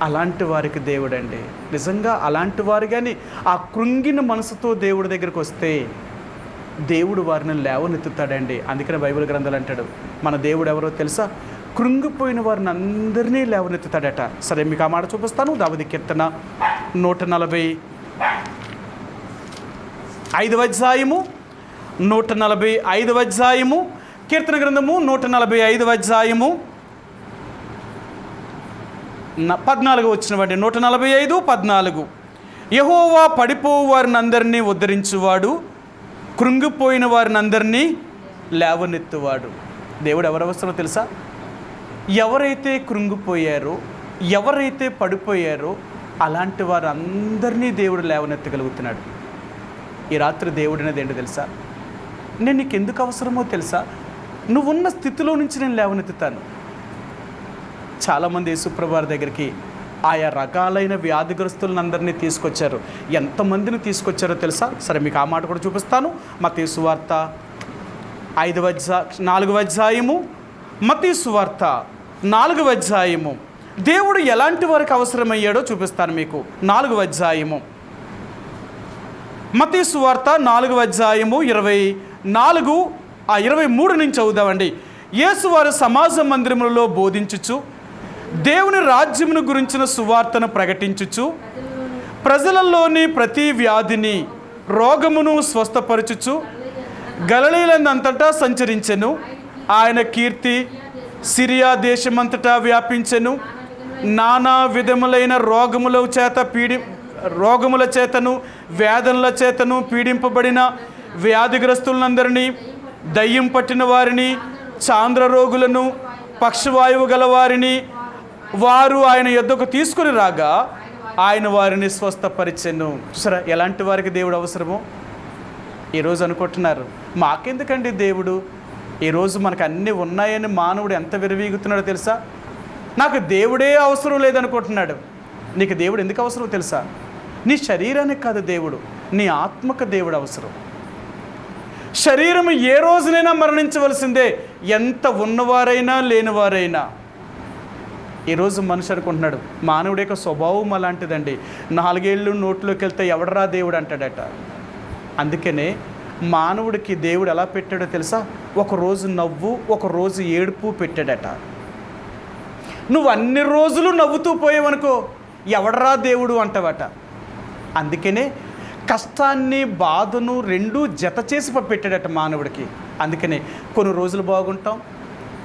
అలాంటి వారికి దేవుడండి. నిజంగా అలాంటి వారు కానీ ఆ కృంగిన మనసుతో దేవుడి దగ్గరికి వస్తే దేవుడు వారిని లేవనెత్తుతాడండి. అందుకనే బైబిల్ గ్రంథాలు అంటాడు, మన దేవుడు ఎవరో తెలుసా? కృంగిపోయిన వారిని అందరినీ లేవనెత్తుతాడట. సరే, మీకు ఆ మాట చూపిస్తాను. దావీదు కీర్తన 145వ అధ్యాయము, 145వ అధ్యాయము, కీర్తన గ్రంథము 145వ అధ్యాయము 14 వచ్చినవండి. 145:14. యెహోవా పడిపోవు వారిని అందరినీ ఉద్ధరించువాడు, కృంగిపోయిన వారిని అందరినీ లేవనెత్తువాడు. దేవుడు ఎవరు అవసరం తెలుసా? ఎవరైతే కృంగిపోయారో, ఎవరైతే పడిపోయారో అలాంటి వారు అందరినీ దేవుడు లేవనెత్తగలుగుతున్నాడు. ఈ రాత్రి దేవుడు అనేది ఏంటో తెలుసా? నేను నీకు ఎందుకు అవసరమో తెలుసా? నువ్వున్న స్థితిలో నుంచి నేను లేవనెత్తుతాను. చాలామంది యేసుప్రభువారి దగ్గరికి ఆయా రకాలైన వ్యాధిగ్రస్తులను అందరినీ తీసుకొచ్చారు. ఎంతమందిని తీసుకొచ్చారో తెలుసా? సరే, మీకు ఆ మాట కూడా చూపిస్తాను. మత్తయి సువార్త 4వ అధ్యాయము, మత్తయి సువార్త 4వ అధ్యాయము దేవుడు ఎలాంటి వారికి అవసరమయ్యాడో చూపిస్తాను మీకు. 4వ అధ్యాయము మత్తయి సువార్త 4వ అధ్యాయము 23 నుంచి చదువుదామండి. యేసు వారు సమాజ మందిరములలో బోధించుచు దేవుని రాజ్యమును గురించిన సువార్తను ప్రకటించుచు ప్రజలలోని ప్రతి వ్యాధిని రోగమును స్వస్థపరచుచు గలిలయందంతటా సంచరించెను. ఆయన కీర్తి సిరియా దేశమంతటా వ్యాపించెను. నానా విధములైన రోగముల చేతను వేదనల చేతను పీడింపబడిన వ్యాధిగ్రస్తులందరినీ, దయ్యం పట్టిన వారిని, చాంద్ర రోగులను, పక్షవాయువు గల వారిని వారు ఆయన యొద్దకు తీసుకుని రాగా ఆయన వారిని స్వస్థపరిచెను. చూసారా ఎలాంటి వారికి దేవుడు అవసరమో? ఈరోజు అనుకుంటున్నారు మాకెందుకండి దేవుడు, ఈరోజు మనకు అన్నీ ఉన్నాయని మానవుడు ఎంత విరవీగుతున్నాడో తెలుసా? నాకు దేవుడే అవసరం లేదనుకుంటున్నాడు. నీకు దేవుడు ఎందుకు అవసరం తెలుసా? నీ శరీరానికి కాదు దేవుడు, నీ ఆత్మకు దేవుడు అవసరం. శరీరం ఏ రోజునైనా మరణించవలసిందే, ఎంత ఉన్నవారైనా లేనివారైనా. ఈరోజు మనిషి అనుకుంటున్నాడు మానవుడి యొక్క స్వభావం అలాంటిదండి, 4 ఏళ్ళు నోట్లోకి వెళ్తే ఎవడరా దేవుడు అంటాడట. అందుకనే మానవుడికి దేవుడు ఎలా పెట్టాడో తెలుసా? ఒకరోజు నవ్వు, ఒకరోజు ఏడుపు పెట్టాడట. నువ్వు అన్ని రోజులు నవ్వుతూ పోయేవనుకో ఎవడరా దేవుడు అంటావట. అందుకనే కష్టాన్ని బాధను రెండూ జత చేసి పెట్టాడట మానవుడికి. అందుకనే కొన్ని రోజులు బాగుంటాం,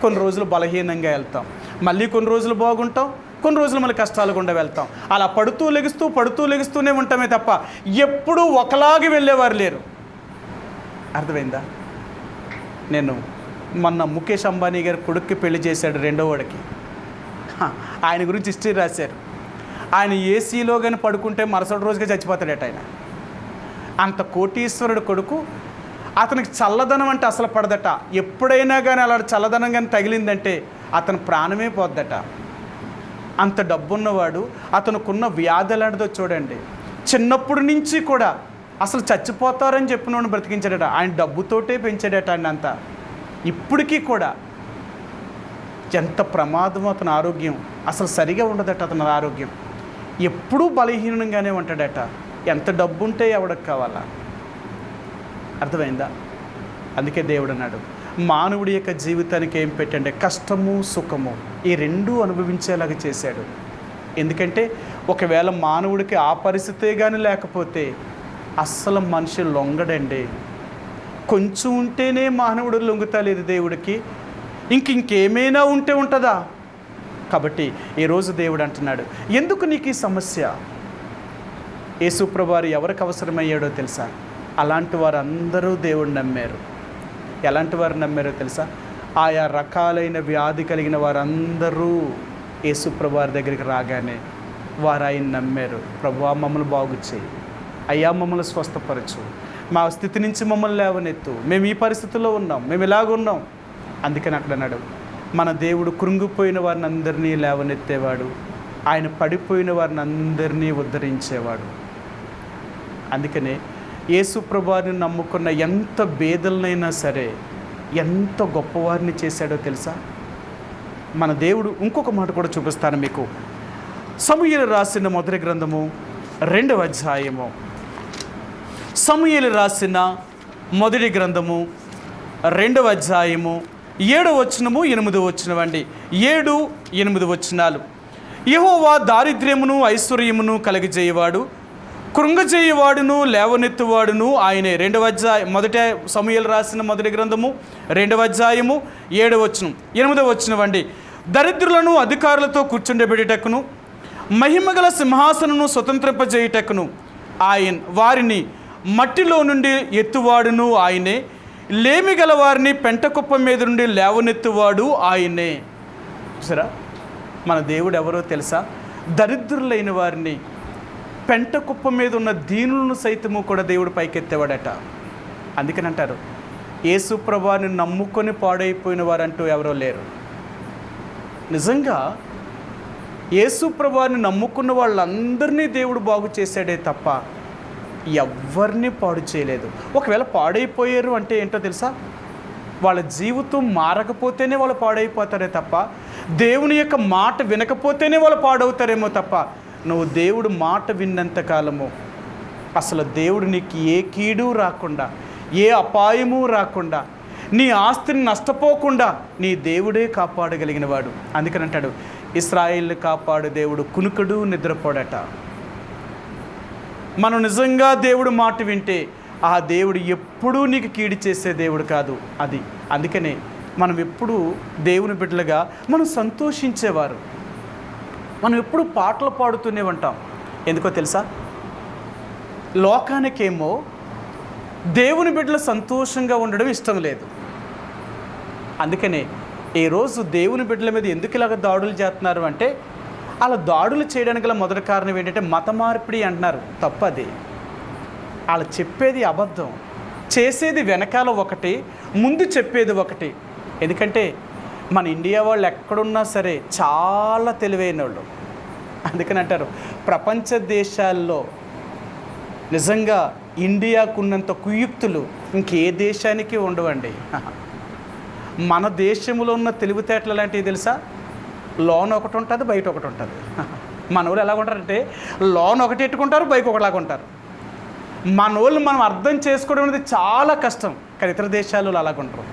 కొన్ని రోజులు బలహీనంగా వెళ్తాం, మళ్ళీ కొన్ని రోజులు బాగుంటాం, కొన్ని రోజులు మళ్ళీ కష్టాలు గుండా వెళ్తాం. అలా పడుతూ లెగుస్తూనే ఉంటామే తప్ప ఎప్పుడూ ఒకలాగే వెళ్ళేవారు లేరు. అర్థమైందా? నేను మొన్న ముఖేష్ అంబానీ గారి కొడుక్కి పెళ్లి చేశాడు, 2వ వాడికి. ఆయన గురించి హిస్టరీ రాశారు. ఆయన ఏసీలో కానీ పడుకుంటే మరుసటి రోజుగా చచ్చిపోతాడట. ఆయన అంత కోటీశ్వరుడు కొడుకు. అతనికి చల్లదనం అంటే అసలు పడదట. ఎప్పుడైనా కానీ అలాంటి చల్లదనం కానీ తగిలిందంటే అతని ప్రాణమే పోద్దట. అంత డబ్బున్నవాడు. అతనుకున్న వ్యాధి ఎలాంటిదో చూడండి. చిన్నప్పటి నుంచి కూడా అసలు చచ్చిపోతారని చెప్పినోడిని బ్రతికించాడట. ఆయన డబ్బుతోటే పెంచాడట ఆయన అంతా. ఇప్పటికీ కూడా ఎంత ప్రమాదం అతని ఆరోగ్యం, అసలు సరిగా ఉండదట అతని ఆరోగ్యం. ఎప్పుడూ బలహీనంగానే ఉంటాడట. ఎంత డబ్బు ఉంటే ఎవడికి కావాలా? అర్థమైందా? అందుకే దేవుడు అన్నాడు మానవుడి యొక్క జీవితానికి ఏం పెట్టండి, కష్టము సుఖము ఈ రెండూ అనుభవించేలాగా చేశాడు. ఎందుకంటే ఒకవేళ మానవుడికి ఆ పరిస్థితే కానీ లేకపోతే అస్సలు మనిషి లొంగడండి. కొంచెం ఉంటేనే మానవుడు లొంగుతలేదు దేవుడికి, ఇంకేమైనా ఉంటే ఉంటుందా? కాబట్టి ఈరోజు దేవుడు అంటున్నాడు ఎందుకు నీకు ఈ సమస్య? యేసుప్రభువారు ఎవరికి అవసరమయ్యాడో తెలుసా? అలాంటి వారు అందరూ దేవుడిని నమ్మారు. ఎలాంటి వారు నమ్మారో తెలుసా? ఆయా రకాలైన వ్యాధి కలిగిన వారందరూ యేసుప్రభువారి దగ్గరికి రాగానే వారు ఆయన నమ్మారు. ప్రభువా మమ్మల్ని బాగు చేయి, అయ్యా మమ్మల్ని స్వస్థపరచు, మా స్థితి నుంచి మమ్మల్ని లేవనెత్తు, మేము ఈ పరిస్థితుల్లో ఉన్నాం, మేము ఇలాగున్నాం. అందుకని అక్కడ అన్నాడు మన దేవుడు కృంగిపోయిన వారిని అందరినీ లేవనెత్తేవాడు, ఆయన పడిపోయిన వారిని అందరినీ ఉద్ధరించేవాడు. అందుకనే యేసుప్రభువారిని నమ్ముకున్న ఎంత బేదలనైనా సరే ఎంత గొప్పవారిని చేశాడో తెలుసా? మన దేవుడు ఇంకొక మాట కూడా చూపిస్తాను మీకు. సమూయేలు రాసిన మొదటి గ్రంథము 2వ అధ్యాయము. సమూయేలు రాసిన మొదటి గ్రంథము 2వ అధ్యాయము 7వ వచనము 8వ వచనం అండి. 7, 8 వచనాలు. యెహోవా దారిద్ర్యమును ఐశ్వర్యమును కలగజేయవాడు, కృంగజేయవాడును లేవనెత్తువాడును ఆయనే. 2వ అధ్యాయం మొదటి సమూయేలు రాసిన మొదటి గ్రంథము 2వ అధ్యాయము 7వ వచనం 8వ వచనం అండి. దరిద్రులను అధికారులతో కూర్చుండబెట్టుటకును మహిమగల సింహాసనను స్వతంత్రింపజేయుటకును ఆయన వారిని మట్టిలో నుండి ఎత్తువాడును ఆయనే. లేమి గల వారిని పెంటకుప్ప మీద నుండి లేవనెత్తువాడు ఆయనే. సరే, మన దేవుడు ఎవరో తెలుసా? దరిద్రులైన వారిని, పెంటకుప్ప మీద ఉన్న దీనులను సైతము కూడా దేవుడు పైకెత్తేవాడట. అందుకని అంటారు యేసుప్రభువారిని నమ్ముకొని పాడైపోయిన వారంటూ ఎవరో లేరు. నిజంగా యేసుప్రభువారిని నమ్ముకున్న వాళ్ళందరినీ దేవుడు బాగు చేశాడే తప్ప ఎవరిని పాడు చేయలేదు. ఒకవేళ పాడైపోయారు అంటే ఏంటో తెలుసా? వాళ్ళ జీవితం మారకపోతేనే వాళ్ళు పాడైపోతారే తప్ప, దేవుని యొక్క మాట వినకపోతేనే వాళ్ళు పాడవుతారేమో తప్ప, నువ్వు దేవుడు మాట విన్నంత కాలము అసలు దేవుడు నీకు ఏ కీడు రాకుండా, ఏ అపాయము రాకుండా, నీ ఆస్తిని నష్టపోకుండా నీ దేవుడే కాపాడగలిగిన వాడు. అందుకని అంటాడు, ఇశ్రాయేలుని కాపాడు దేవుడు కునుకుడు నిద్రపోడట. మనం నిజంగా దేవుడు మాట వింటే ఆ దేవుడు ఎప్పుడూ నీకు కీడు చేసే దేవుడు కాదు. అందుకనే మనం ఎప్పుడూ దేవుని బిడ్డలుగా మనం సంతోషించేవారు. మనం ఎప్పుడు పాటలు పాడుతూనే ఉంటాం. ఎందుకో తెలుసా? లోకానికేమో దేవుని బిడ్డలు సంతోషంగా ఉండడం ఇష్టం లేదు. అందుకనే ఈరోజు దేవుని బిడ్డల మీద ఎందుకు ఇలాగ దాడులు చేస్తున్నారు అంటే, అలా దాడులు చేయడానికి గల మొదటి కారణం ఏంటంటే మత మార్పిడి అంటున్నారు. తప్పది. వాళ్ళు చెప్పేది అబద్ధం, చేసేది వెనకాల ఒకటి, ముందు చెప్పేది ఒకటి. ఎందుకంటే మన ఇండియా వాళ్ళు ఎక్కడున్నా సరే చాలా తెలివైన వాళ్ళు. అందుకని అంటారు, ప్రపంచ దేశాల్లో నిజంగా ఇండియాకున్నంత కుయుక్తులు ఇంకే దేశానికి ఉండవండి. మన దేశంలో ఉన్న తెలివితేటలు లాంటివి తెలుసా? లోన్ ఒకటి ఉంటుంది, బయట ఒకటి ఉంటుంది. మన వాళ్ళు ఎలా ఉంటారంటే లోన్ ఒకటి ఎట్టుకుంటారు, బయట ఒకటిలాగా ఉంటారు. మన వాళ్ళు మనం అర్థం చేసుకోవడం అనేది చాలా కష్టం. కానీ ఇతర దేశాలలో అలాగుంటారు.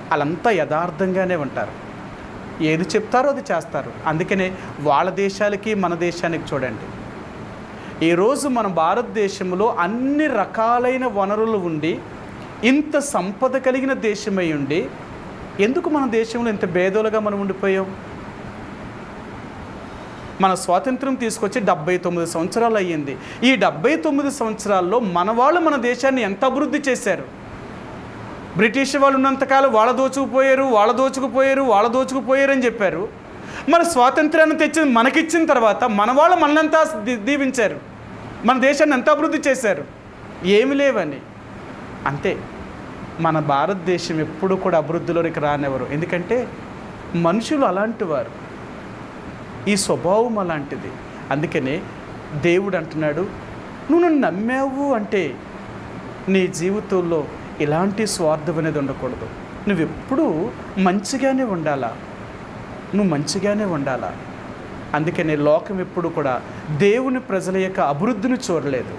వాళ్ళంతా యథార్థంగానే ఉంటారు. ఏది చెప్తారో అది చేస్తారు. అందుకనే వాళ్ళ దేశాలకి మన దేశానికి చూడండి, ఈరోజు మన భారతదేశంలో అన్ని రకాలైన వనరులు ఉండి, ఇంత సంపద కలిగిన దేశమై ఉండి, ఎందుకు మన దేశంలో ఇంత భేదోలుగా మనం ఉండిపోయాం? మన స్వాతంత్రం తీసుకొచ్చి 79 సంవత్సరాలు అయ్యింది. ఈ 79 సంవత్సరాల్లో మన వాళ్ళు మన దేశాన్ని ఎంత అభివృద్ధి చేశారు? బ్రిటిష్ వాళ్ళు ఉన్నంతకాలం వాళ్ళ దోచుకుపోయారు అని చెప్పారు. మరి స్వాతంత్రాన్ని తెచ్చి మనకిచ్చిన తర్వాత మన వాళ్ళు మనల్నంతా దీవించారు, మన దేశాన్ని ఎంత అభివృద్ధి చేశారు? ఏమి లేవని. అంతే, మన భారతదేశం ఎప్పుడు కూడా అభివృద్ధిలోనికి రానివ్వరు. ఎందుకంటే మనుషులు అలాంటి వారు, ఈ స్వభావం అలాంటిది. అందుకనే దేవుడు అంటున్నాడు, నువ్వు నన్ను నమ్మావు అంటే నీ జీవితంలో ఇలాంటి స్వార్థం అనేది ఉండకూడదు. నువ్వెప్పుడూ మంచిగానే ఉండాలా. అందుకనే లోకం ఎప్పుడు కూడా దేవుని ప్రజల యొక్క అభివృద్ధిని చూడలేదు,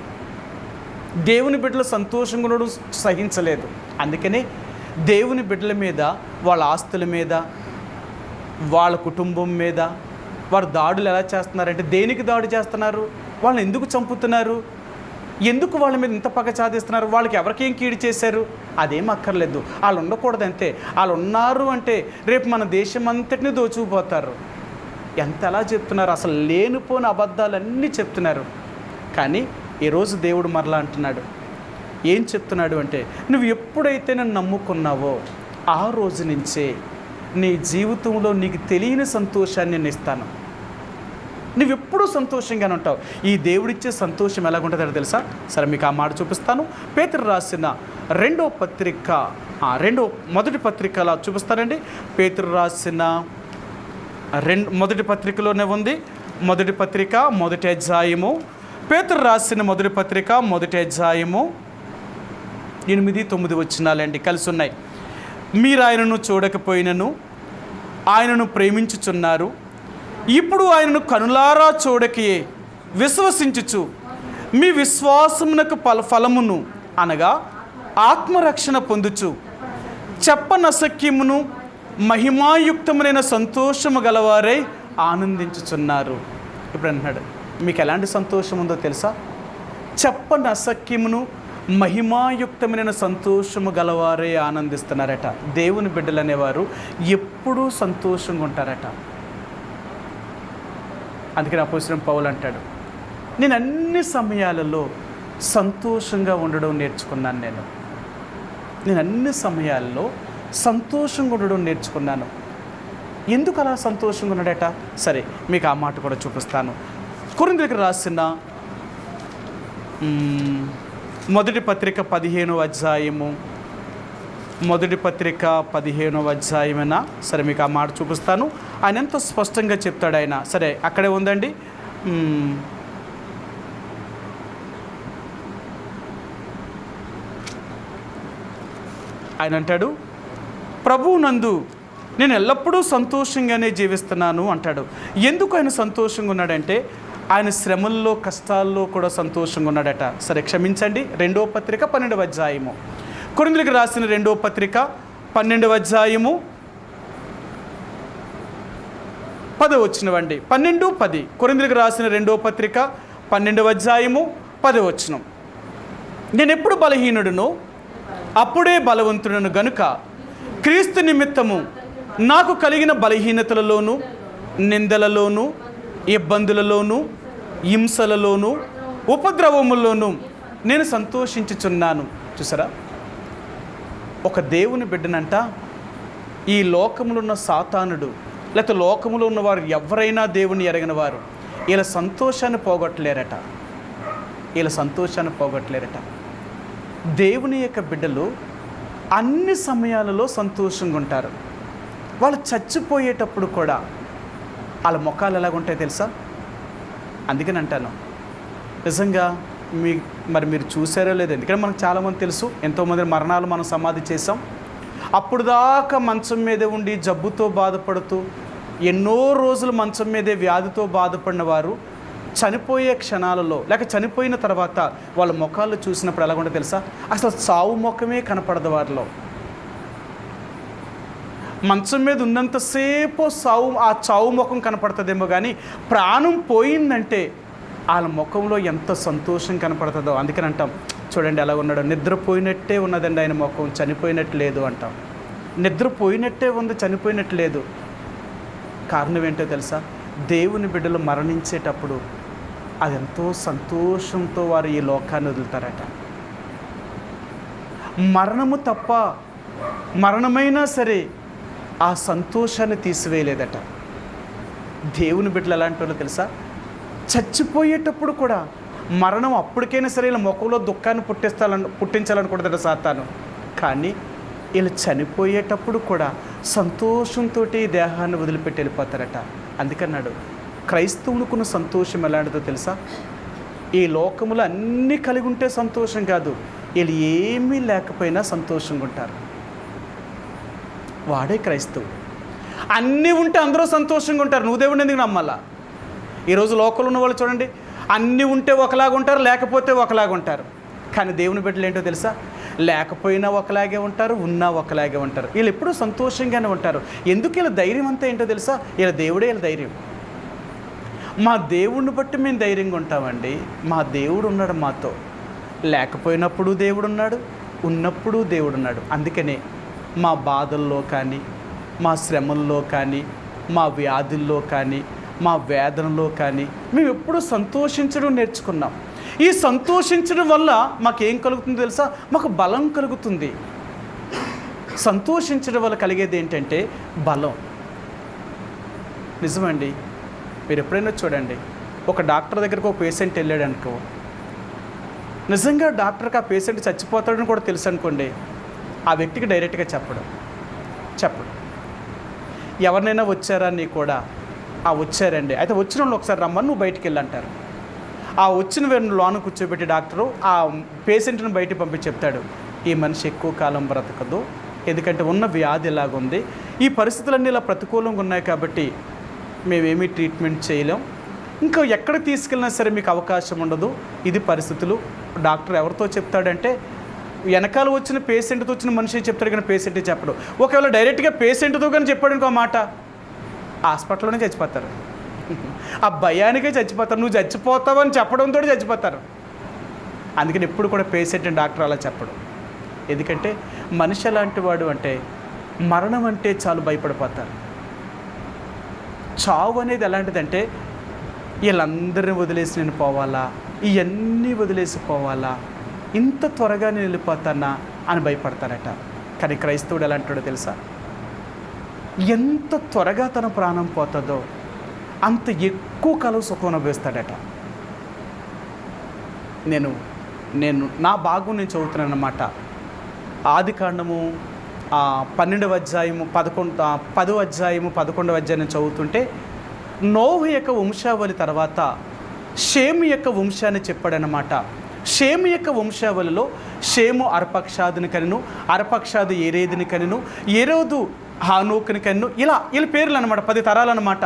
దేవుని బిడ్డలు సంతోషంగా ఉండడం సహించలేదు. అందుకనే దేవుని బిడ్డల మీద, వాళ్ళ ఆస్తుల మీద, వాళ్ళ కుటుంబం మీద వారు దాడులు ఎలా చేస్తున్నారంటే, దేనికి దాడి చేస్తున్నారు? వాళ్ళని ఎందుకు చంపుతున్నారు? ఎందుకు వాళ్ళ మీద ఇంత పగ సాధిస్తున్నారు? వాళ్ళకి ఎవరికేం కీడు చేశారు? అదేం అక్కర్లేదు. వాళ్ళు ఉండకూడదు అంతే. వాళ్ళు ఉన్నారు అంటే రేపు మన దేశం అంతటిని దోచుకుపోతారు. ఎంతలా చెప్తున్నారు, అసలు లేనిపోని అబద్ధాలన్నీ చెప్తున్నారు. కానీ ఈరోజు దేవుడు మరలా అంటున్నాడు, ఏం చెప్తున్నాడు అంటే, నువ్వు ఎప్పుడైతే నన్ను నమ్ముకున్నావో ఆ రోజు నుంచే నీ జీవితంలో నీకు తెలియని సంతోషాన్ని నేను ఇస్తాను. నువ్వెప్పుడూ సంతోషంగానే ఉంటావు. ఈ దేవుడిచ్చే సంతోషం ఎలాగుంటుందో తెలుసా? సరే, మీకు ఆ మాట చూపిస్తాను. పేతురు రాసిన మొదటి పత్రిక అలా చూపిస్తానండి. పేతురు రాసిన మొదటి పత్రికలోనే ఉంది. మొదటి పత్రిక మొదటి అధ్యాయము, పేతురు రాసిన మొదటి పత్రిక మొదటి అధ్యాయము 8-9 వచనాలండి కలిసి ఉన్నాయి. మీరు ఆయనను చూడకపోయినను ఆయనను ప్రేమించుచున్నారు, ఇప్పుడు ఆయనను కనులారా చూడకే విశ్వసించుచు మీ విశ్వాసమునకు ఫలమును అనగా ఆత్మరక్షణ పొందుచు చెప్పనసక్యమును మహిమాయుక్తమైన సంతోషము గలవారై ఆనందించుచున్నారు. ఇప్పుడు అంటున్నాడు, మీకు ఎలాంటి సంతోషం ఉందో తెలుసా? చెప్పనసక్యమును మహిమాయుక్తమైన సంతోషము గలవారే ఆనందిస్తున్నారట. దేవుని బిడ్డలు అనేవారు ఎప్పుడూ సంతోషంగా ఉంటారట. అందుకని అపోస్తలుడైన పౌలు అంటాడు, నేను అన్ని సమయాలలో సంతోషంగా ఉండడం నేర్చుకున్నాను. నేను అన్ని సమయాల్లో సంతోషంగా ఉండడం నేర్చుకున్నాను. ఎందుకు అలా సంతోషంగా ఉన్నాడట? సరే, మీకు ఆ మాట కూడా చూపిస్తాను. కొరింథీయులకు రాసిన మొదటి పత్రిక 15వ అధ్యాయము, మొదటి పత్రిక 15వ అధ్యాయమేనా? సరే, మీకు ఆ మాట చూపిస్తాను. ఆయన ఎంతో స్పష్టంగా చెప్తాడు ఆయన. సరే, అక్కడే ఉందండి. ఆయన అంటాడు, ప్రభువునందు నేను ఎల్లప్పుడూ సంతోషంగానే జీవిస్తున్నాను అంటాడు. ఎందుకు ఆయన సంతోషంగా ఉన్నాడంటే, ఆయన శ్రమల్లో కష్టాల్లో కూడా సంతోషంగా ఉన్నాడట. సరే క్షమించండి, 2వ పత్రిక 12వ అధ్యాయము, కొరింథీయులకు రాసిన 2వ పత్రిక 12వ అధ్యాయము 10వ వచనం. 12:10 కొరింథీయులకు రాసిన 2వ పత్రిక 12వ అధ్యాయము 10వ వచనం. నేను ఎప్పుడు బలహీనుడును అప్పుడే బలవంతుడను గనుక క్రీస్తు నిమిత్తము నాకు కలిగిన బలహీనతలలోను, నిందలలోను, ఇబ్బందులలోను, హింసలలోను, ఉపద్రవముల్లోనూ నేను సంతోషించుచున్నాను. చూసారా, ఒక దేవుని బిడ్డనంట ఈ లోకములో ఉన్న సాతానుడు లేకపోతే లోకములో ఉన్నవారు ఎవరైనా దేవుని ఎరగిన వారు ఇలా సంతోషాన్ని పోగొట్టలేరట. దేవుని యొక్క బిడ్డలు అన్ని సమయాలలో సంతోషంగా ఉంటారు. వాళ్ళు చచ్చిపోయేటప్పుడు కూడా వాళ్ళ ముఖాలు ఎలాగుంటాయి తెలుసా? అందుకని అంటాను, నిజంగా మీరు చూసారో లేదు, ఎందుకంటే మనకు చాలామంది తెలుసు, ఎంతోమంది మరణాలు మనం సమాధి చేసాం. అప్పుడు దాకా మంచం మీదే ఉండి జబ్బుతో బాధపడుతూ ఎన్నో రోజులు మంచం మీదే వ్యాధితో బాధపడిన వారు చనిపోయే క్షణాలలో లేక చనిపోయిన తర్వాత వాళ్ళ ముఖాలు చూసినప్పుడు ఎలాగుంటే తెలుసా? అసలు సావు ముఖమే కనపడదు వారిలో. మంచం మీద ఉన్నంతసేపు ఆ చావు ముఖం కనపడుతుందేమో, కానీ ప్రాణం పోయిందంటే వాళ్ళ ముఖంలో ఎంత సంతోషం కనపడుతుందో. అందుకని అంటాం, చూడండి ఎలా ఉన్నాడో, నిద్రపోయినట్టే ఉన్నదండి ఆయన ముఖం, చనిపోయినట్టు లేదు అంటాం. నిద్రపోయినట్టే ఉంది, చనిపోయినట్టు లేదు. కారణం ఏంటో తెలుసా? దేవుని బిడ్డలు మరణించేటప్పుడు అదెంతో సంతోషంతో వారు ఈ లోకాన్ని వదులుతారట. మరణము తప్ప మరణమైనా సరే ఆ సంతోషాన్ని తీసివేయలేదట. దేవుని బిడ్డలు ఎలాంటి వాళ్ళు తెలుసా? చచ్చిపోయేటప్పుడు కూడా మరణం అప్పటికైనా సరే ఇలా ముఖంలో దుఃఖాన్ని పుట్టించాలనుకుంటుందట సాతాను. కానీ వీళ్ళు చనిపోయేటప్పుడు కూడా సంతోషంతో దేహాన్ని వదిలిపెట్టి వెళ్ళిపోతారట. అందుకన్నాడు, క్రైస్తవునికున్న సంతోషం ఎలాంటిదో తెలుసా? ఈ లోకములో అన్నీ కలిగి ఉంటే సంతోషం కాదు, వీళ్ళు ఏమీ లేకపోయినా సంతోషంగా ఉంటారు. వాడే క్రైస్తవుడు. అన్నీ ఉంటే అందరూ సంతోషంగా ఉంటారు. నువ్వు దేవుడిని ఎందుకు నమ్మాలా? ఈరోజు లోకంలో ఉన్న వాళ్ళు చూడండి, అన్నీ ఉంటే ఒకలాగా ఉంటారు, లేకపోతే ఒకలాగా ఉంటారు. కానీ దేవుని బిడ్డలు ఏంటో తెలుసా? లేకపోయినా ఒకలాగే ఉంటారు, ఉన్నా ఒకలాగే ఉంటారు. వీళ్ళు ఎప్పుడూ సంతోషంగానే ఉంటారు. ఎందుకు వీళ్ళ ధైర్యం అంతా ఏంటో తెలుసా? వీళ్ళ దేవుడే వీళ్ళ ధైర్యం. మా దేవుడిని బట్టి మేము ధైర్యంగా ఉంటామండి. మా దేవుడు ఉన్నాడు మాతో. లేకపోయినప్పుడు దేవుడు ఉన్నాడు, ఉన్నప్పుడు దేవుడు ఉన్నాడు. అందుకనే మా బాధల్లో కానీ, మా శ్రమల్లో కానీ, మా వ్యాధుల్లో కానీ, మా వేదనలో కానీ మేము ఎప్పుడూ సంతోషించడం నేర్చుకున్నాం. ఈ సంతోషించడం వల్ల మాకేం కలుగుతుందో తెలుసా? మాకు బలం కలుగుతుంది. సంతోషించడం వల్ల కలిగేది ఏంటంటే బలం. నిజమండి. మీరు ఎప్పుడైనా చూడండి, ఒక డాక్టర్ దగ్గరకు ఒక పేషెంట్ వెళ్ళాడు అనుకో, నిజంగా డాక్టర్కి ఆ పేషెంట్ చచ్చిపోతాడని కూడా తెలుసు అనుకోండి, ఆ వ్యక్తికి డైరెక్ట్గా చెప్పడు. ఎవరినైనా వచ్చారా నీ కూడా, వచ్చారండి, అయితే వచ్చిన వాళ్ళు ఒకసారి రమ్మని నువ్వు బయటికి వెళ్ళంటారు. ఆ వచ్చిన వేరు లోన కూర్చోబెట్టి డాక్టరు ఆ పేషెంట్ని బయటికి పంపించి చెప్తాడు, ఈ మనిషి ఎక్కువ కాలం బ్రతకదు, ఎందుకంటే ఉన్న వ్యాధి ఇలాగుంది, ఈ పరిస్థితులన్నీ ఇలా ప్రతికూలంగా ఉన్నాయి కాబట్టి మేమేమీ ట్రీట్మెంట్ చేయలేం, ఇంకా ఎక్కడ తీసుకెళ్ళినా సరే మీకు అవకాశం ఉండదు, ఇది పరిస్థితులు. డాక్టర్ ఎవరితో చెప్తాడంటే వెనకాల వచ్చిన పేషెంట్తో వచ్చిన మనిషి చెప్తాడు, కానీ పేషెంట్ చెప్పడు. ఒకవేళ డైరెక్ట్గా పేషెంట్తో కానీ చెప్పాడు ఇంకో మాట, హాస్పిటల్లోనే చచ్చిపోతారు. ఆ భయానికే చచ్చిపోతారు. నువ్వు చచ్చిపోతావని చెప్పడంతో చచ్చిపోతారు. అందుకని ఎప్పుడు కూడా పేషెంట్ డాక్టర్ అలా చెప్పడు. ఎందుకంటే మనిషి ఎలాంటి వాడు అంటే మరణం అంటే చాలు భయపడిపోతారు. చావు అనేది ఎలాంటిదంటే వీళ్ళందరినీ వదిలేసి నేను పోవాలా, ఇవన్నీ వదిలేసి పోవాలా, ఇంత త్వరగా నేను వెళ్ళిపోతానా అని భయపడతారట. కానీ క్రైస్తవుడు ఎలాంటివాడో తెలుసా? ఎంత త్వరగా తన ప్రాణం పోతుందో అంత ఎక్కువ కాలం సుఖం అనుభవిస్తాడట. నేను నా భాగం నేను చదువుతున్నాను అన్నమాట. ఆదికాండము 12వ అధ్యాయము 10వ అధ్యాయము 11వ అధ్యాయం నేను చదువుతుంటే, నోహు యొక్క వంశావళి తర్వాత షేము యొక్క వంశాన్ని చెప్పాడనమాట. షేము యొక్క వంశావళిలో షేము అర్పక్షాదుని కనెను, అర్పక్షాదు ఏరేదుని కనెను, ఏరోదు హానోకుని కనెను. ఇలా వీళ్ళ పేర్లు అనమాట, 10 తరాలు అనమాట.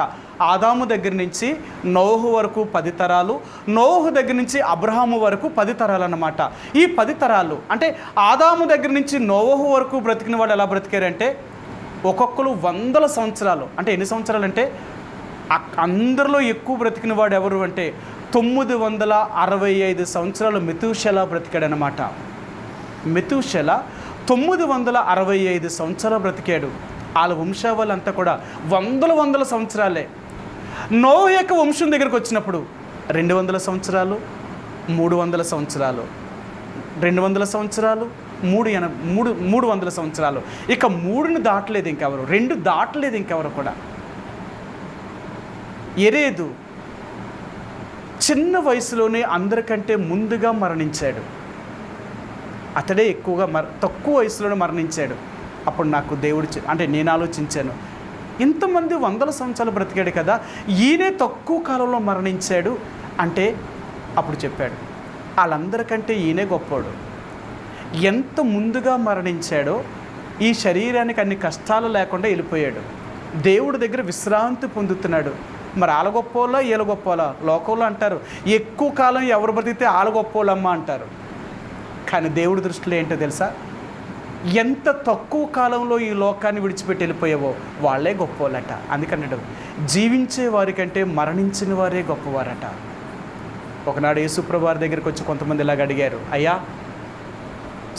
ఆదాము దగ్గర నుంచి నోహు వరకు 10 తరాలు, నోహు దగ్గర నుంచి అబ్రహాము వరకు 10 తరాలు అన్నమాట. ఈ 10 తరాలు అంటే ఆదాము దగ్గర నుంచి నోహు వరకు బ్రతికిన వాళ్ళు ఎలా బ్రతికారంటే ఒక్కొక్కరు 100 సంవత్సరాలు. అంటే ఎన్ని సంవత్సరాలు అంటే అందరిలో ఎక్కువ బ్రతికిన వాడు ఎవరు అంటే 965 సంవత్సరాలు మెతూషెల బ్రతికాడనమాట. మెతూషెల 965 సంవత్సరాలు బ్రతికాడు. వాళ్ళ వంశావళంతా కూడా వందల సంవత్సరాలే. నోహు యొక్క వంశం దగ్గరికి వచ్చినప్పుడు 200 సంవత్సరాలు, 300 సంవత్సరాలు, 200 సంవత్సరాలు, 300 సంవత్సరాలు. ఇక 3ని దాటలేదు ఇంకెవరు, 2 దాటలేదు ఇంకెవరు కూడా. ఎరేదు చిన్న వయసులోనే అందరికంటే ముందుగా మరణించాడు. అతడే ఎక్కువగా తక్కువ వయసులోనే మరణించాడు. అప్పుడు నాకు దేవుడు అంటే నేను ఆలోచించాను, ఇంతమంది 100 సంవత్సరాలు బ్రతికాడు కదా, ఈయనే తక్కువ కాలంలో మరణించాడు అంటే అప్పుడు చెప్పాడు వాళ్ళందరికంటే ఈయనే గొప్పోడు. ఎంత ముందుగా మరణించాడో ఈ శరీరానికి అన్ని కష్టాలు లేకుండా వెళ్ళిపోయాడు. దేవుడి దగ్గర విశ్రాంతి పొందుతున్నాడు. మరి ఆల గొప్పోలా ఈల గొప్పోలా? లోకంలో అంటారు ఎక్కువ కాలం ఎవరు బ్రతికితే ఆల గొప్పోలమ్మ అంటారు. కానీ దేవుడి దృష్టిలో ఏంటో తెలుసా, ఎంత తక్కువ కాలంలో ఈ లోకాన్ని విడిచిపెట్టి వెళ్ళిపోయావో వాళ్ళే గొప్పవాళ్ళట. అందుకన్నాడు జీవించే వారికంటే మరణించిన వారే గొప్పవారట. ఒకనాడు యేసుప్రభు వారి దగ్గరికి వచ్చి కొంతమంది ఇలాగ అడిగారు, అయ్యా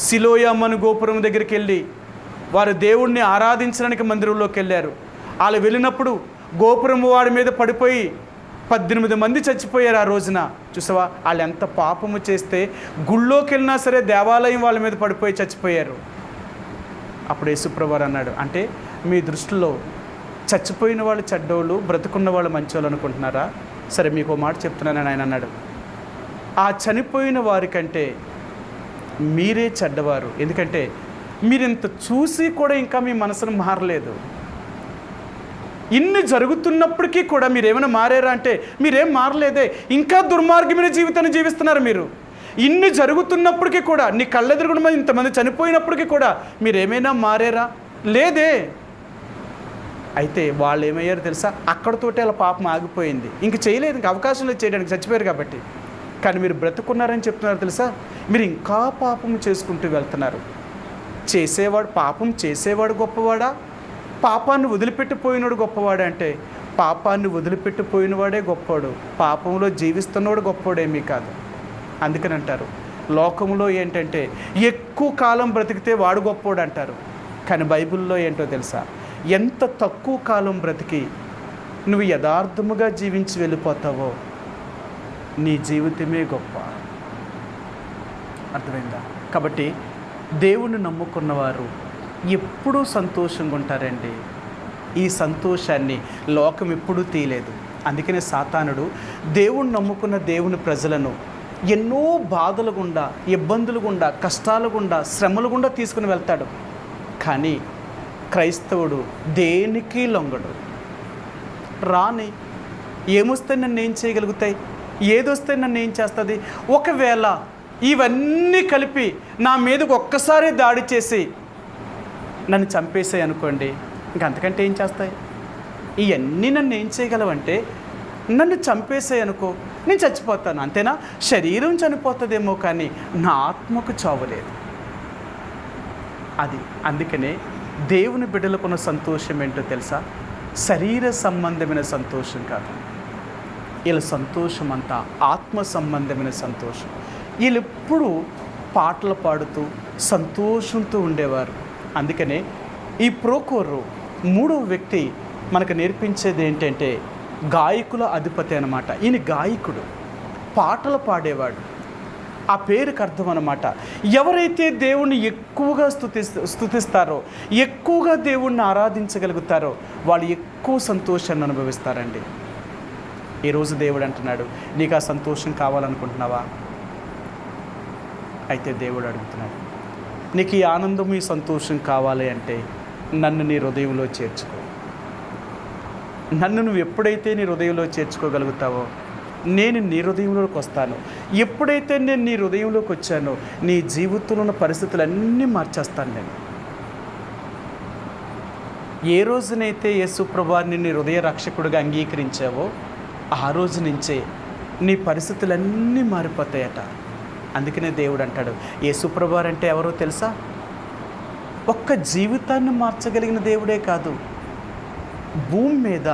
సిలోయమ్మను గోపురం దగ్గరికి వెళ్ళి వారు దేవుణ్ణి ఆరాధించడానికి మందిరంలోకి వెళ్ళారు. వాళ్ళు వెళ్ళినప్పుడు గోపురం వాడి మీద పడిపోయి 18 మంది చచ్చిపోయారు ఆ రోజున. చూసావా, వాళ్ళు ఎంత పాపము చేస్తే గుళ్ళోకి వెళ్ళినా సరే దేవాలయం వాళ్ళ మీద పడిపోయి చచ్చిపోయారు. అప్పుడు యేసుప్రభు వారు అన్నాడు, అంటే మీ దృష్టిలో చచ్చిపోయిన వాళ్ళు చెడ్డోళ్ళు, బ్రతుకున్న వాళ్ళు మంచోళ్ళు అనుకుంటున్నారా? సరే మీకు మాట చెప్తున్నానని ఆయన అన్నాడు, ఆ చనిపోయిన వారికంటే మీరే చెడ్డవారు. ఎందుకంటే మీరు ఇంత చూసి కూడా ఇంకా మీ మనసును మారలేదు. ఇన్ని జరుగుతున్నప్పటికీ కూడా మీరేమైనా మారారా అంటే మీరేం మారలేదే, ఇంకా దుర్మార్గమైన జీవితాన్ని జీవిస్తున్నారు మీరు. ఇన్ని జరుగుతున్నప్పటికీ కూడా నీ కళ్ళెదురుగుండా ఇంతమంది చనిపోయినప్పటికీ కూడా మీరేమైనా మారారా? లేదే. అయితే వాళ్ళు ఏమయ్యారు తెలుసా, అక్కడతోటే వాళ్ళ పాపం ఆగిపోయింది, ఇంక చేయలేదు, ఇంక అవకాశం లేదు చేయడానికి, చచ్చిపోయారు కాబట్టి. కానీ మీరు బ్రతుకున్నారని చెప్తున్నారు తెలుసా, మీరు ఇంకా పాపం చేసుకుంటూ వెళ్తున్నారు. పాపం చేసేవాడు గొప్పవాడా, పాపాన్ని వదిలిపెట్టిపోయినవాడు గొప్పవాడు అంటే పాపాన్ని వదిలిపెట్టిపోయినవాడే గొప్పవాడు, పాపంలో జీవిస్తున్నవాడు గొప్పవాడేమీ కాదు. అందుకని అంటారు లోకంలో ఏంటంటే ఎక్కువ కాలం బ్రతికితే వాడు గొప్పవాడు అంటారు. కానీ బైబిల్లో ఏంటో తెలుసా, ఎంత తక్కువ కాలం బ్రతికి నువ్వు యథార్థముగా జీవించి వెళ్ళిపోతావో నీ జీవితమే గొప్ప. అర్థమైందా? కాబట్టి దేవుణ్ణి నమ్ముకున్నవారు ఎప్పుడూ సంతోషంగా ఉంటారండి. ఈ సంతోషాన్ని లోకం ఎప్పుడూ తీయలేదు. అందుకనే సాతానుడు దేవుణ్ణి నమ్ముకున్న దేవుని ప్రజలను ఎన్నో బాధల గుండా, ఇబ్బందుల గుండా, కష్టాల గుండా, శ్రమల గుండా తీసుకుని వెళ్తాడు. కానీ క్రైస్తవుడు దేనికి లొంగడు. రాని ఏమొస్తే నన్ను ఏం చేయగలుగుతాయి, ఏదొస్తే నన్ను ఏం చేస్తుంది, ఒకవేళ ఇవన్నీ కలిపి నా మీదకు ఒక్కసారి దాడి చేసి నన్ను చంపేసాయి అనుకోండి, ఇంకంతకంటే ఏం చేస్తాయి? ఇవన్నీ నన్ను ఏం చేయగలవంటే నన్ను చంపేసాయి అనుకో, నేను చచ్చిపోతాను అంతేనా? శరీరం చనిపోతుందేమో కానీ నా ఆత్మకు చావులేదు. అది అందుకనే దేవుని బిడ్డలకున్న సంతోషం ఏంటో తెలుసా, శరీర సంబంధమైన సంతోషం కాదు. వీళ్ళ సంతోషం అంతా ఆత్మ సంబంధమైన సంతోషం. వీళ్ళు ఎప్పుడూ పాటలు పాడుతూ సంతోషంతో ఉండేవారు. అందుకనే ఈ ప్రోకోరు 3వ వ్యక్తి మనకు నేర్పించేది ఏంటంటే గాయకుల అధిపతి అన్నమాట. ఈయన గాయకుడు, పాటలు పాడేవాడు. ఆ పేరుకి అర్థం అన్నమాట. ఎవరైతే దేవుణ్ణి ఎక్కువగా స్తుతిస్తారో, ఎక్కువగా దేవుణ్ణి ఆరాధించగలుగుతారో వాళ్ళు ఎక్కువ సంతోషాన్ని అనుభవిస్తారండి. ఈరోజు దేవుడు అంటున్నాడు, నీకు ఆ సంతోషం కావాలనుకుంటున్నావా? అయితే దేవుడు అడుగుతున్నాడు, నీకు ఈ ఆనందం, ఈ సంతోషం కావాలి అంటే నన్ను నీ హృదయంలో చేర్చుకో. నన్ను నువ్వు ఎప్పుడైతే నీ హృదయంలో చేర్చుకోగలుగుతావో నేను నీ హృదయంలోకి వస్తాను. ఎప్పుడైతే నేను నీ హృదయంలోకి వచ్చానో నీ జీవితంలో ఉన్న పరిస్థితులన్నీ మార్చేస్తాను నేను. ఏ రోజునైతే యేసు ప్రభువారిని నీ హృదయ రక్షకుడిగా అంగీకరించావో ఆ రోజు నుంచే నీ పరిస్థితులన్నీ మారిపోతాయట. అందుకనే దేవుడు అంటాడు, యేసు ప్రభువారు అంటే ఎవరో తెలుసా? ఒక్క జీవితాన్ని మార్చగలిగిన దేవుడే కాదు, భూమి మీద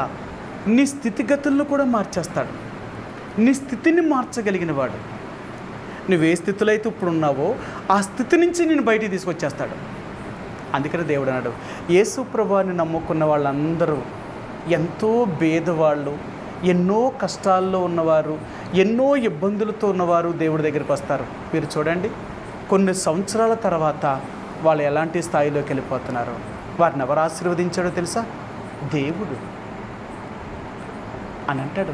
నీ స్థితిగతులను కూడా మార్చేస్తాడు. నీ స్థితిని మార్చగలిగిన వాడు. నువ్వే స్థితిలో అయితే ఇప్పుడు ఉన్నావో ఆ స్థితి నుంచి నేను బయటికి తీసుకొచ్చేస్తాడు. అందుకని దేవుడు అన్నాడు, యేసు ప్రభువుని నమ్ముకున్న వాళ్ళందరూ ఎంతో పేదవాళ్ళు, ఎన్నో కష్టాల్లో ఉన్నవారు, ఎన్నో ఇబ్బందులతో ఉన్నవారు దేవుడి దగ్గరికి వస్తారు. మీరు చూడండి, కొన్ని సంవత్సరాల తర్వాత వాళ్ళు ఎలాంటి స్థాయిలోకి వెళ్ళిపోతున్నారు. వారిని ఎవరు ఆశీర్వదించాడో తెలుసా? దేవుడు అని అంటాడు,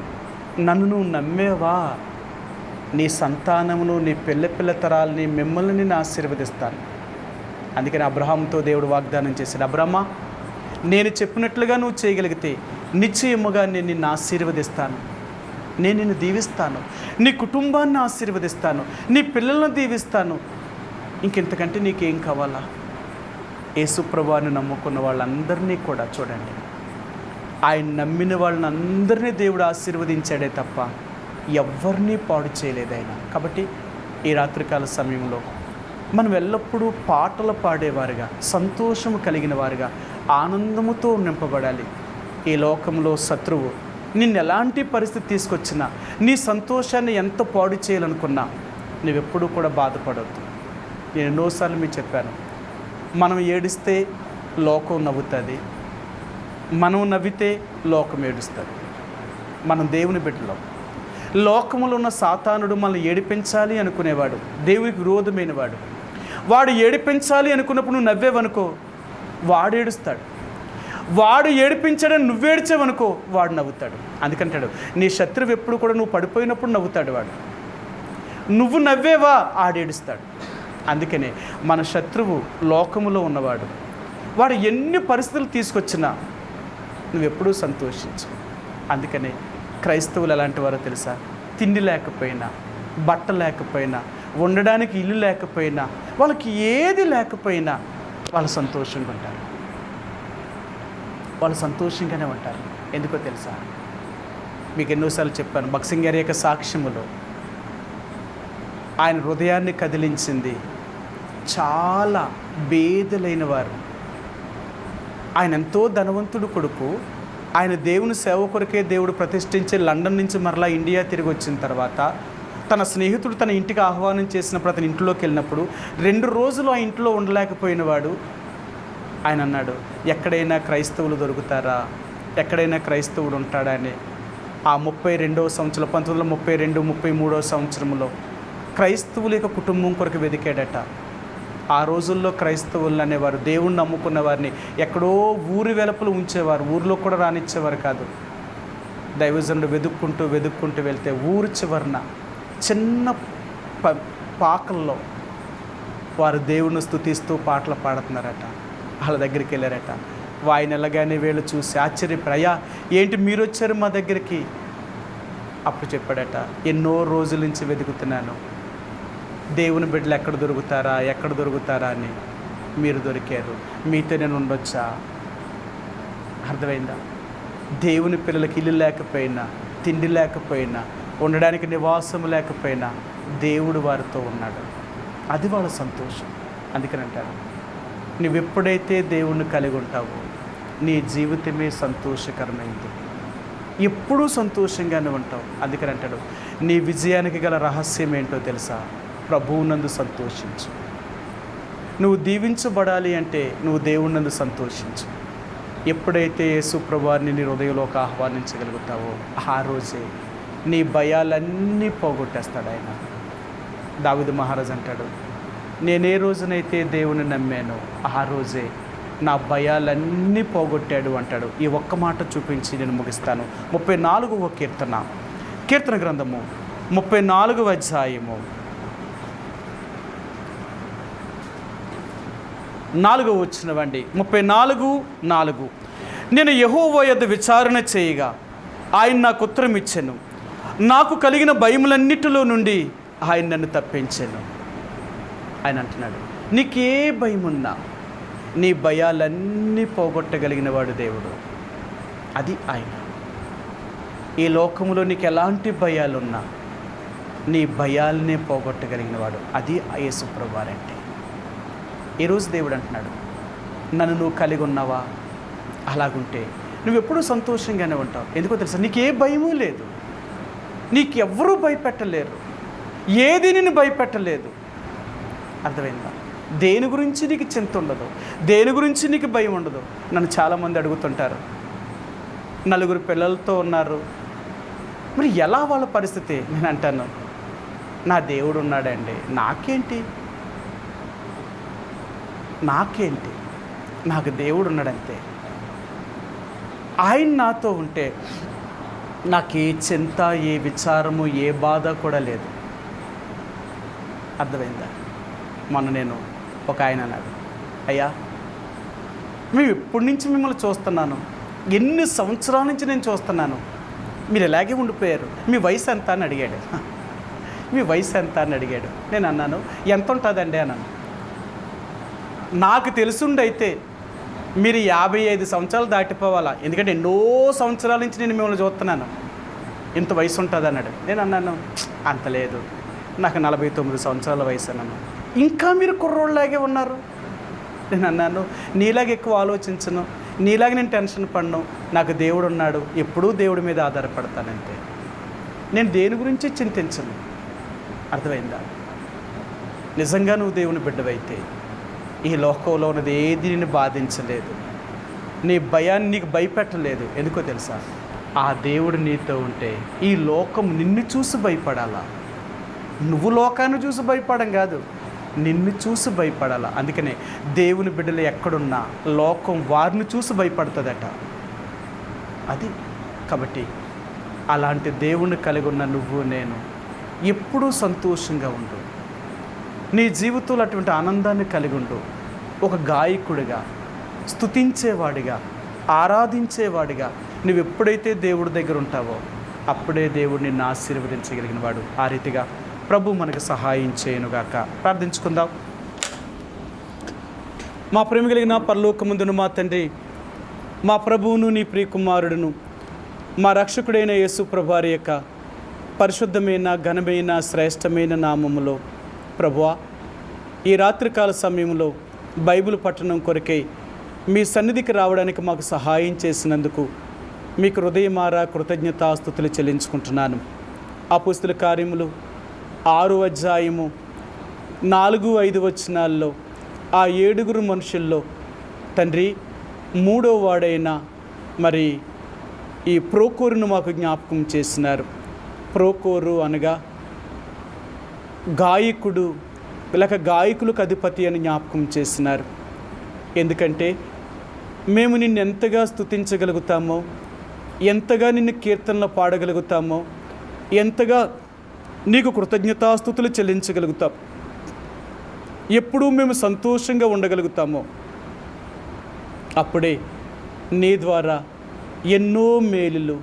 నన్ను నువ్వు నమ్మేవా, నీ సంతానమును, నీ పిల్ల తరాలని, మిమ్మల్ని నేను ఆశీర్వదిస్తాను. అందుకని అబ్రహాంతో దేవుడు వాగ్దానం చేశాడు, అబ్రహ్మా, నేను చెప్పినట్లుగా నువ్వు చేయగలిగితే నిశ్చయముగా నేను నిన్ను ఆశీర్వదిస్తాను, నేను నిన్ను దీవిస్తాను, నీ కుటుంబాన్ని ఆశీర్వదిస్తాను, నీ పిల్లలను దీవిస్తాను. ఇంకెంతకంటే నీకేం కావాలా? యేసు ప్రభువుని నమ్ముకున్న వాళ్ళందరినీ కూడా చూడండి, ఆయన నమ్మిన వాళ్ళని అందరినీ దేవుడు ఆశీర్వదించాడే తప్ప ఎవరినీ పాడు చేయలేదు ఆయన. కాబట్టి ఈ రాత్రికాల సమయంలో మనం ఎల్లప్పుడూ పాటలు పాడేవారుగా, సంతోషము కలిగిన వారుగా, ఆనందముతో నింపబడాలి. ఈ లోకంలో శత్రువు నిన్ను ఎలాంటి పరిస్థితి తీసుకొచ్చినా, నీ సంతోషాన్ని ఎంత పాడు చేయాలనుకున్నా నువ్వెప్పుడూ కూడా బాధపడవద్దు. నేను ఎన్నోసార్లు మీకు చెప్పాను, మనం ఏడిస్తే లోకం నవ్వుతుంది, మనం నవ్వితే లోకం ఏడుస్తుంది. మనం దేవుని బిడ్డలో. లోకములో ఉన్న సాతానుడు మనల్ని ఏడిపించాలి అనుకునేవాడు, దేవునికి విరోధమైన వాడు. వాడు ఏడిపించాలి అనుకున్నప్పుడు నువ్వు నవ్వేవనుకో వాడు ఏడుస్తాడు. వాడు ఏడిపించాడని నువ్వేడ్చావనుకో వాడు నవ్వుతాడు. అందుకంటాడు, నీ శత్రువు ఎప్పుడు కూడా నువ్వు పడిపోయినప్పుడు నవ్వుతాడు వాడు, నువ్వు నవ్వేవా ఆడేడుస్తాడు. అందుకనే మన శత్రువు లోకములో ఉన్నవాడు. వాడు ఎన్ని పరిస్థితులు తీసుకొచ్చినా నువ్వెప్పుడూ సంతోషించు. అందుకనే క్రైస్తవులు ఎలాంటి వారో తెలుసా? తిండి లేకపోయినా, బట్ట లేకపోయినా, ఉండడానికి ఇల్లు లేకపోయినా, వాళ్ళకి ఏది లేకపోయినా వాళ్ళు సంతోషంగా ఉంటారు. వాళ్ళు సంతోషంగానే ఉంటారు. ఎందుకో తెలుసా? మీకు ఎన్నోసార్లు చెప్పాను, భక్సింగ్ గారి యొక్క సాక్ష్యములో ఆయన హృదయాన్ని కదిలించింది చాలా బేదలైన వారు. ఆయన ఎంతో ధనవంతుడు కొడుకు. ఆయన దేవుని సేవ కొరకే దేవుడు ప్రతిష్ఠించి లండన్ నుంచి మరలా ఇండియా తిరిగి వచ్చిన తర్వాత తన స్నేహితుడు తన ఇంటికి ఆహ్వానం చేసినప్పుడు అతని ఇంట్లోకి వెళ్ళినప్పుడు 2 రోజులు ఆ ఇంట్లో ఉండలేకపోయిన వాడు ఆయన అన్నాడు, ఎక్కడైనా క్రైస్తవులు దొరుకుతారా, ఎక్కడైనా క్రైస్తవుడు ఉంటాడా అని. ఆ 32వ సంవత్సరం 1932, 33వ సంవత్సరంలో క్రైస్తవుల యొక్క కుటుంబం కొరకు వెతికాడట. ఆ రోజుల్లో క్రైస్తవులు అనేవారు దేవుణ్ణి నమ్ముకున్న వారిని ఎక్కడో ఊరి వెలుపలు ఉంచేవారు, ఊరిలో కూడా రానిచ్చేవారు కాదు. దైవజనుడు వెతుక్కుంటూ వెళ్తే ఊరు చివరన చిన్న పాకల్లో వారు దేవుణ్ణి స్తుతిస్తూ పాటలు పాడుతున్నారట. వాళ్ళ దగ్గరికి వెళ్ళారట. ఆయన వెళ్ళగానే వీళ్ళు చూసి ఆశ్చర్యపోయి, అయ్యా ఏంటి మీరు వచ్చారు మా దగ్గరికి? అప్పుడు చెప్పాడట, ఎన్నో రోజుల నుంచి వెతుకుతున్నాను, దేవుని బిడ్డలు ఎక్కడ దొరుకుతారా అని. మీరు దొరికారు, మీతో నేను ఉండొచ్చా? అర్థమైందా? దేవుని పిల్లలకి ఇల్లు లేకపోయినా, తిండి లేకపోయినా, ఉండడానికి నివాసం లేకపోయినా దేవుడు వారితో ఉన్నాడు. అది వాళ్ళ సంతోషం. అందుకని అంటారు, నువ్వెప్పుడైతే దేవుణ్ణి కలిగి ఉంటావో నీ జీవితమే సంతోషకరమైంది, ఎప్పుడూ సంతోషంగానే ఉంటావు. అందుకని అంటాడు, నీ విజయానికి గల రహస్యం ఏంటో తెలుసా? ప్రభువునందు సంతోషించు. నువ్వు దీవించబడాలి అంటే నువ్వు దేవునందు సంతోషించు. ఎప్పుడైతే యేసు ప్రభువారిని నీ హృదయంలోకి ఆహ్వానించగలుగుతావో ఆ రోజే నీ భయాలన్నీ పోగొట్టేస్తాడు ఆయన. దావీదు మహారాజు అంటాడు, నేనే రోజునైతే దేవుని నమ్మాను ఆ రోజే నా భయాలన్నీ పోగొట్టాడు అంటాడు. ఈ ఒక్క మాట చూపించి నేను ముగిస్తాను. 34వ కీర్తన గ్రంథము 34వ అధ్యాయము 4వ వచనమండి. 34:4 నేను యెహోవా యొద్ద విచారణ చేయగా ఆయన నాకు ఉత్తరం ఇచ్చెను, నాకు కలిగిన భయములన్నిటిలో నుండి ఆయన నన్ను తప్పించాను. ఆయన అంటున్నాడు, నీకే భయం ఉన్నా, నీ భయాలన్నీ పోగొట్టగలిగిన వాడు దేవుడు. అది ఆయన. ఈ లోకంలో నీకు ఎలాంటి భయాలున్నా నీ భయాలనే పోగొట్టగలిగిన వాడు. అది యేసు ప్రభువారంటే. ఈరోజు దేవుడు అంటున్నాడు, నన్ను నువ్వు కలిగి ఉన్నావా? అలాగుంటే నువ్వు ఎప్పుడూ సంతోషంగానే ఉంటావు. ఎందుకో తెలుసా, నీకు ఏ భయమూ లేదు, నీకు ఎవ్వరూ భయపెట్టలేరు, ఏది నిన్ను భయపెట్టలేదు. అర్థమైందా? దేని గురించి నీకు చింత ఉండదు, దేని గురించి నీకు భయం ఉండదు. నన్ను చాలామంది అడుగుతుంటారు, 4 పిల్లలతో ఉన్నారు, మరి ఎలా వాళ్ళ పరిస్థితి? నేను అంటాను, నా దేవుడు ఉన్నాడండి, నాకేంటి, నాకు దేవుడు ఉన్నాడంతే. ఆయన నాతో ఉంటే నాకు ఏ చింత, ఏ విచారము, ఏ బాధ కూడా లేదు. అర్థమైందా? మొన్న నేను ఒక ఆయన అన్నాడు, అయ్యా మేము ఎప్పటి నుంచి మిమ్మల్ని చూస్తున్నాను, ఎన్ని సంవత్సరాల నుంచి నేను చూస్తున్నాను, మీరు ఇలాగే ఉండిపోయారు, మీ వయసు ఎంత అని అడిగాడు. మీ వయసు ఎంత అని అడిగాడు. నేను అన్నాను, ఎంత ఉంటుందండి అన్నాను. నాకు తెలుసుండైతే మీరు 55 సంవత్సరాలు దాటిపోవాలా, ఎందుకంటే ఎన్నో సంవత్సరాల నుంచి నేను మిమ్మల్ని చూస్తున్నాను, ఇంత వయసు ఉంటుంది అన్నాడు. నేను అన్నాను, అంత లేదు, నాకు 49 సంవత్సరాల వయసు అన్నాను. ఇంకా మీరు కుర్రోళ్ళలాగే ఉన్నారు. నేను అన్నాను, నీలాగా ఎక్కువ ఆలోచించను, నీలాగా నేను టెన్షన్ పడను, నాకు దేవుడు ఉన్నాడు, ఎప్పుడూ దేవుడి మీద ఆధారపడతానంతే, నేను దేని గురించి చింతించను. అర్థమైందా? నిజంగా నువ్వు దేవుని బిడ్డవైతే ఈ లోకంలో ఉన్నది ఏది నిన్ను బాధించలేదు, నీ భయాన్ని నీకు భయపెట్టలేదు. ఎందుకో తెలుసా, ఆ దేవుడు నీతో ఉంటే ఈ లోకం నిన్ను చూసి భయపడాలా. నువ్వు లోకాన్ని చూసి భయపడం కాదు, నిన్ను చూసి భయపడాలా. అందుకనే దేవుని బిడ్డలు ఎక్కడున్నా లోకం వారిని చూసి భయపడుతుందట. అది కాబట్టి అలాంటి దేవుని కలిగి ఉన్న నువ్వు నేను ఎప్పుడూ సంతోషంగా ఉండు. నీ జీవితంలో అటువంటి ఆనందాన్ని కలిగి ఉండు. ఒక గాయకుడిగా, స్తుతించేవాడిగా, ఆరాధించేవాడిగా నువ్వు ఎప్పుడైతే దేవుడి దగ్గర ఉంటావో అప్పుడే దేవుడు నిన్ను ఆశీర్వదించగలిగిన వాడు. ఆ రీతిగా ప్రభు మనకు సహాయం చేయనుగాక. ప్రార్థించుకుందాం. మా ప్రేమ కలిగిన పరలోకమందున మా తండ్రి, మా ప్రభువును నీ ప్రియకుమారుడును మా రక్షకుడైన యేసు ప్రభువారి యొక్క పరిశుద్ధమైన, ఘనమైన, శ్రేష్టమైన నామములో ప్రభువా, ఈ రాత్రికాల సమయంలో బైబిల్ పఠనం కొరకై మీ సన్నిధికి రావడానికి మాకు సహాయం చేసినందుకు మీకు హృదయమారా కృతజ్ఞతాస్తుతులు చెల్లించుకుంటున్నాను. అపోస్తలుల కార్యములు 6వ అధ్యాయము 4-5 వచనాల్లో ఆ 7 మనుషుల్లో తండ్రి 3వ వాడైన మరి ఈ ప్రోకోరును మాకు జ్ఞాపకం చేసినారు. ప్రోకోరు అనగా గాయకుడు, లేక గాయకులకు అధిపతి అని జ్ఞాపకం చేసినారు. ఎందుకంటే మేము నిన్ను ఎంతగా స్తుతించగలుగుతామో, ఎంతగా నిన్ను కీర్తనలు పాడగలుగుతామో, ఎంతగా నీకు కృతజ్ఞతాస్తుతులు చెల్లించగలుగుతాం, ఎప్పుడూ మేము సంతోషంగా ఉండగలుగుతామో అప్పుడే నీ ద్వారా ఎన్నో మేలులు,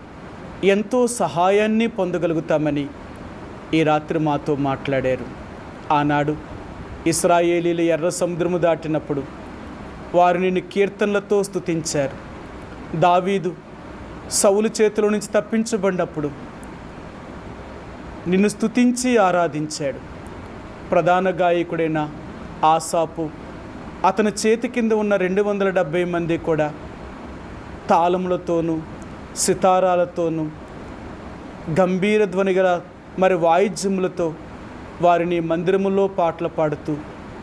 ఎంతో సహాయాన్ని పొందగలుగుతామని ఈ రాత్రి మాతో మాట్లాడారు. ఆనాడు ఇశ్రాయేలీలు ఎర్ర సముద్రము దాటినప్పుడు వారు నిన్ను కీర్తనలతో స్తుతించారు. దావీదు సౌలు చేతిలో నుంచి తప్పించబడినప్పుడు నిన్ను స్తుతించి ఆరాధించాడు. ప్రధాన గాయకుడైన ఆసాపు, అతని చేతి కింద ఉన్న 270 మంది కూడా తాళములతోనూ సితారాలతోనూ గంభీర ధ్వనిగల మరి వాయిద్యములతో వారిని మందిరములో పాటలు పాడుతూ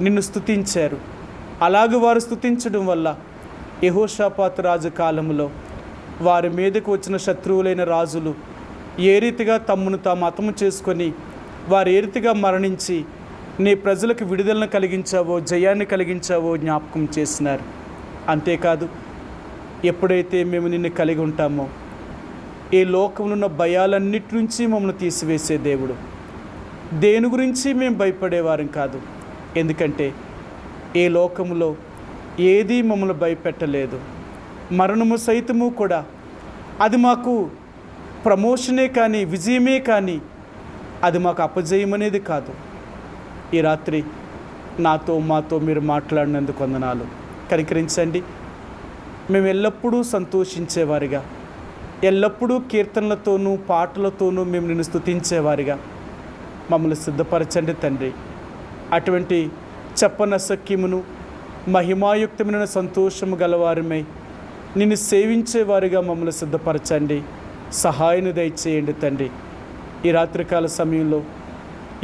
నిన్ను స్తుతించారు. అలాగే వారు స్తుతించడం వల్ల యెహోషాపాతు రాజు కాలంలో వారి మీదకు వచ్చిన శత్రువులైన రాజులు ఏ రీతిగా తమ్మును తాము హతము చేసుకొని వారు ఏ రీతిగా మరణించి నీ ప్రజలకు విడుదలను కలిగించావో, జయాన్ని కలిగించావో జ్ఞాపకం చేసినారు. అంతేకాదు, ఎప్పుడైతే మేము నిన్ను కలిగి ఉంటామో ఈ లోకంలో ఉన్న భయాలన్నిటి నుంచి మమ్మల్ని తీసివేసే దేవుడు. దేని గురించి మేము భయపడేవారం కాదు, ఎందుకంటే ఈ లోకంలో ఏదీ మమ్మల్ని భయపెట్టలేదు. మరణము సైతము కూడా అది మాకు ప్రమోషనే కానీ, విజయమే కానీ, అది మాకు అపజయం అనేది కాదు. ఈ రాత్రి నాతో మాతో మీరు మాట్లాడినందుకు వందనాలు. కనికరించండి. మేము ఎల్లప్పుడూ సంతోషించేవారిగా, ఎల్లప్పుడూ కీర్తనలతోనూ పాటలతోనూ మేము నిన్ను స్తుతించేవారిగా మమ్మల్ని సిద్ధపరచండి తండ్రి. అటువంటి చెప్పనసక్యమును మహిమాయుక్తమైన సంతోషము గలవారమై నిన్ను సేవించేవారిగా మమ్మల్ని సిద్ధపరచండి. సహాయాన్ని దయచేయండి తండ్రి. ఈ రాత్రికాల సమయంలో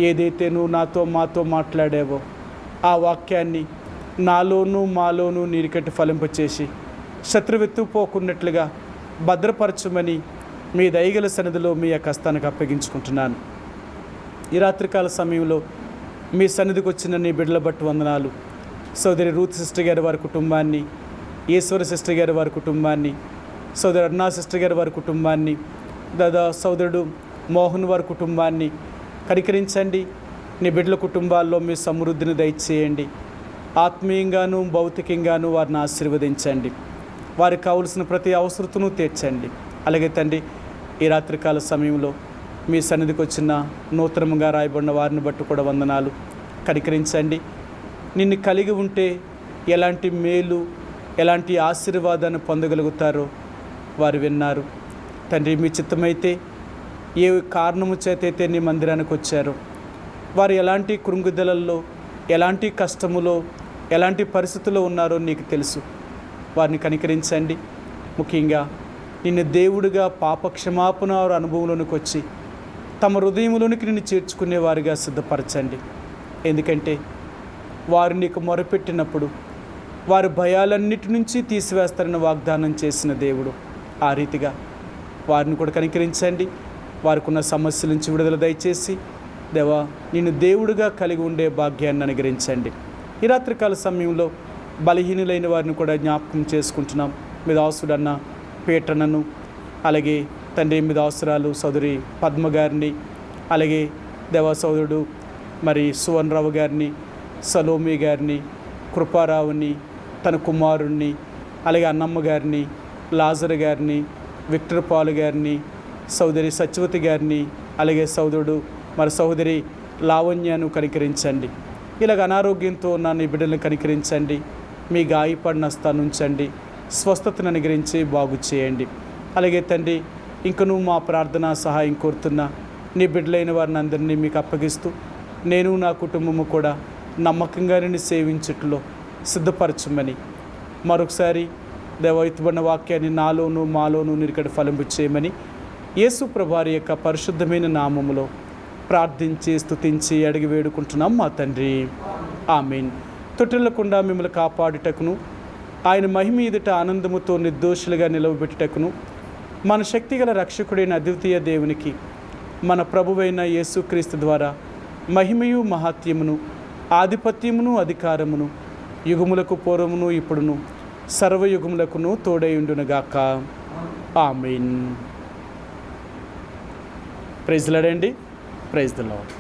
ఏదైతే నువ్వు నాతో మాతో మాట్లాడావో ఆ వాక్యాన్ని నాలోనూ మాలోనూ నీరికట్టి ఫలింపచేసి శత్రువెత్తుపోకున్నట్లుగా భద్రపరచమని మీ దయగల సన్నిధిలో మీ యొక్క హస్తానికి అప్పగించుకుంటున్నాను. ఈ రాత్రికాల సమయంలో మీ సన్నిధికి వచ్చిన నీ బిడ్డల బట్టి వందనాలు. సోదరి రూత్ సిస్టర్ గారి వారి కుటుంబాన్ని, ఈశ్వర సిస్టర్ గారి వారి కుటుంబాన్ని, సోదరి అరుణా సిస్టర్ గారి వారి కుటుంబాన్ని, దాదా సోదరుడు మోహన్ వారి కుటుంబాన్ని కనికరించండి. నీ బిడ్డల కుటుంబాల్లో మీ సమృద్ధిని దయచేయండి. ఆత్మీయంగాను భౌతికంగాను వారిని ఆశీర్వదించండి. వారికి కావలసిన ప్రతి అవసరతను తీర్చండి. అలాగే తండ్రి, ఈ రాత్రికాల సమయంలో మీ సన్నిధికి వచ్చిన నూతనంగా రాయబడిన వారిని బట్టి కూడా వందనాలు. కనికరించండి. నిన్ను కలిగి ఉంటే ఎలాంటి మేలు, ఎలాంటి ఆశీర్వాదాన్ని పొందగలుగుతారో వారు విన్నారు తండ్రి. మీ చిత్తమైతే ఏ కారణము చేతైతే నీ మందిరానికి వచ్చారో వారు ఎలాంటి కృంగుదలల్లో, ఎలాంటి కష్టములో, ఎలాంటి పరిస్థితుల్లో ఉన్నారో నీకు తెలుసు. వారిని కనికరించండి. ముఖ్యంగా నిన్ను దేవుడిగా పాపక్షమాపణ అనుభవంలోనికి వచ్చి తమ హృదయంలోనికి నిన్ను చేర్చుకునేవారిగా సిద్ధపరచండి. ఎందుకంటే వారు నీకు మొరపెట్టినప్పుడు వారి భయాలన్నిటి నుంచి తీసివేస్తారని వాగ్దానం చేసిన దేవుడు. ఆ రీతిగా వారిని కూడా కనికరించండి. వారికి ఉన్న సమస్యల నుంచి విడుదల దయచేసి దేవా నిన్ను దేవుడిగా కలిగి ఉండే భాగ్యాన్ని అనుగ్రహించండి. ఈ రాత్రికాల సమయంలో బలహీనులైన వారిని కూడా జ్ఞాపకం చేసుకుంటున్నాం. మీద అవసరన్న పీటనను, అలాగే తండ్రి మీద అవసరాలు సోదరి పద్మ గారిని, అలాగే దేవా సోదరుడు మరి సువర్ణరావు గారిని, సలోమి గారిని, కృపారావుని, తన కుమారుణ్ణి, అలాగే అన్నమ్మ గారిని, లాజర్ గారిని, విక్టర్ పాల్ గారిని, సోదరి సత్యవతి గారిని, అలాగే సోదరుడు మరి సోదరి లావణ్యను కనికరించండి. ఇలాగ అనారోగ్యంతో ఉన్న నీ బిడ్డలను కనికరించండి. మీ గాయపడిన హస్తాన్ని ఉంచండి. స్వస్థతను అనుగ్రహించి బాగు చేయండి. అలాగే తండ్రి, ఇంక నువ్వు మా ప్రార్థన సహాయం కోరుతున్నా నీ బిడ్డలైన వారిని అందరినీ మీకు అప్పగిస్తూ నేను నా కుటుంబము కూడా నమ్మకంగా నిన్ను సేవించట్లో సిద్ధపరచమని మరొకసారి దేవైతుబడిన వాక్యాన్ని నాలోనూ మాలోనూ నిరికడ ఫలింపు చేయమని యేసు ప్రభువారి యొక్క పరిశుద్ధమైన నామములో ప్రార్థించి స్తుతించి అడిగి వేడుకుంటున్నాం మా తండ్రి. ఆమేన్. తొట్టిల్లకుండా మిమ్మల్ని కాపాడుటకును ఆయన మహిమ ఎదుట ఆనందముతో నిర్దోషులుగా నిలవబెట్టుటకును మన శక్తిగల రక్షకుడైన అద్వితీయ దేవునికి మన ప్రభువైన యేసుక్రీస్తు ద్వారా మహిమయు మహాత్యమును ఆధిపత్యమును అధికారమును యుగములకు పూర్వమును ఇప్పుడును సర్వయుగములకును తోడైయుండునుగాక. ఆమేన్. ప్రైజ్ ది లార్డ్ అండి. Praise the lord.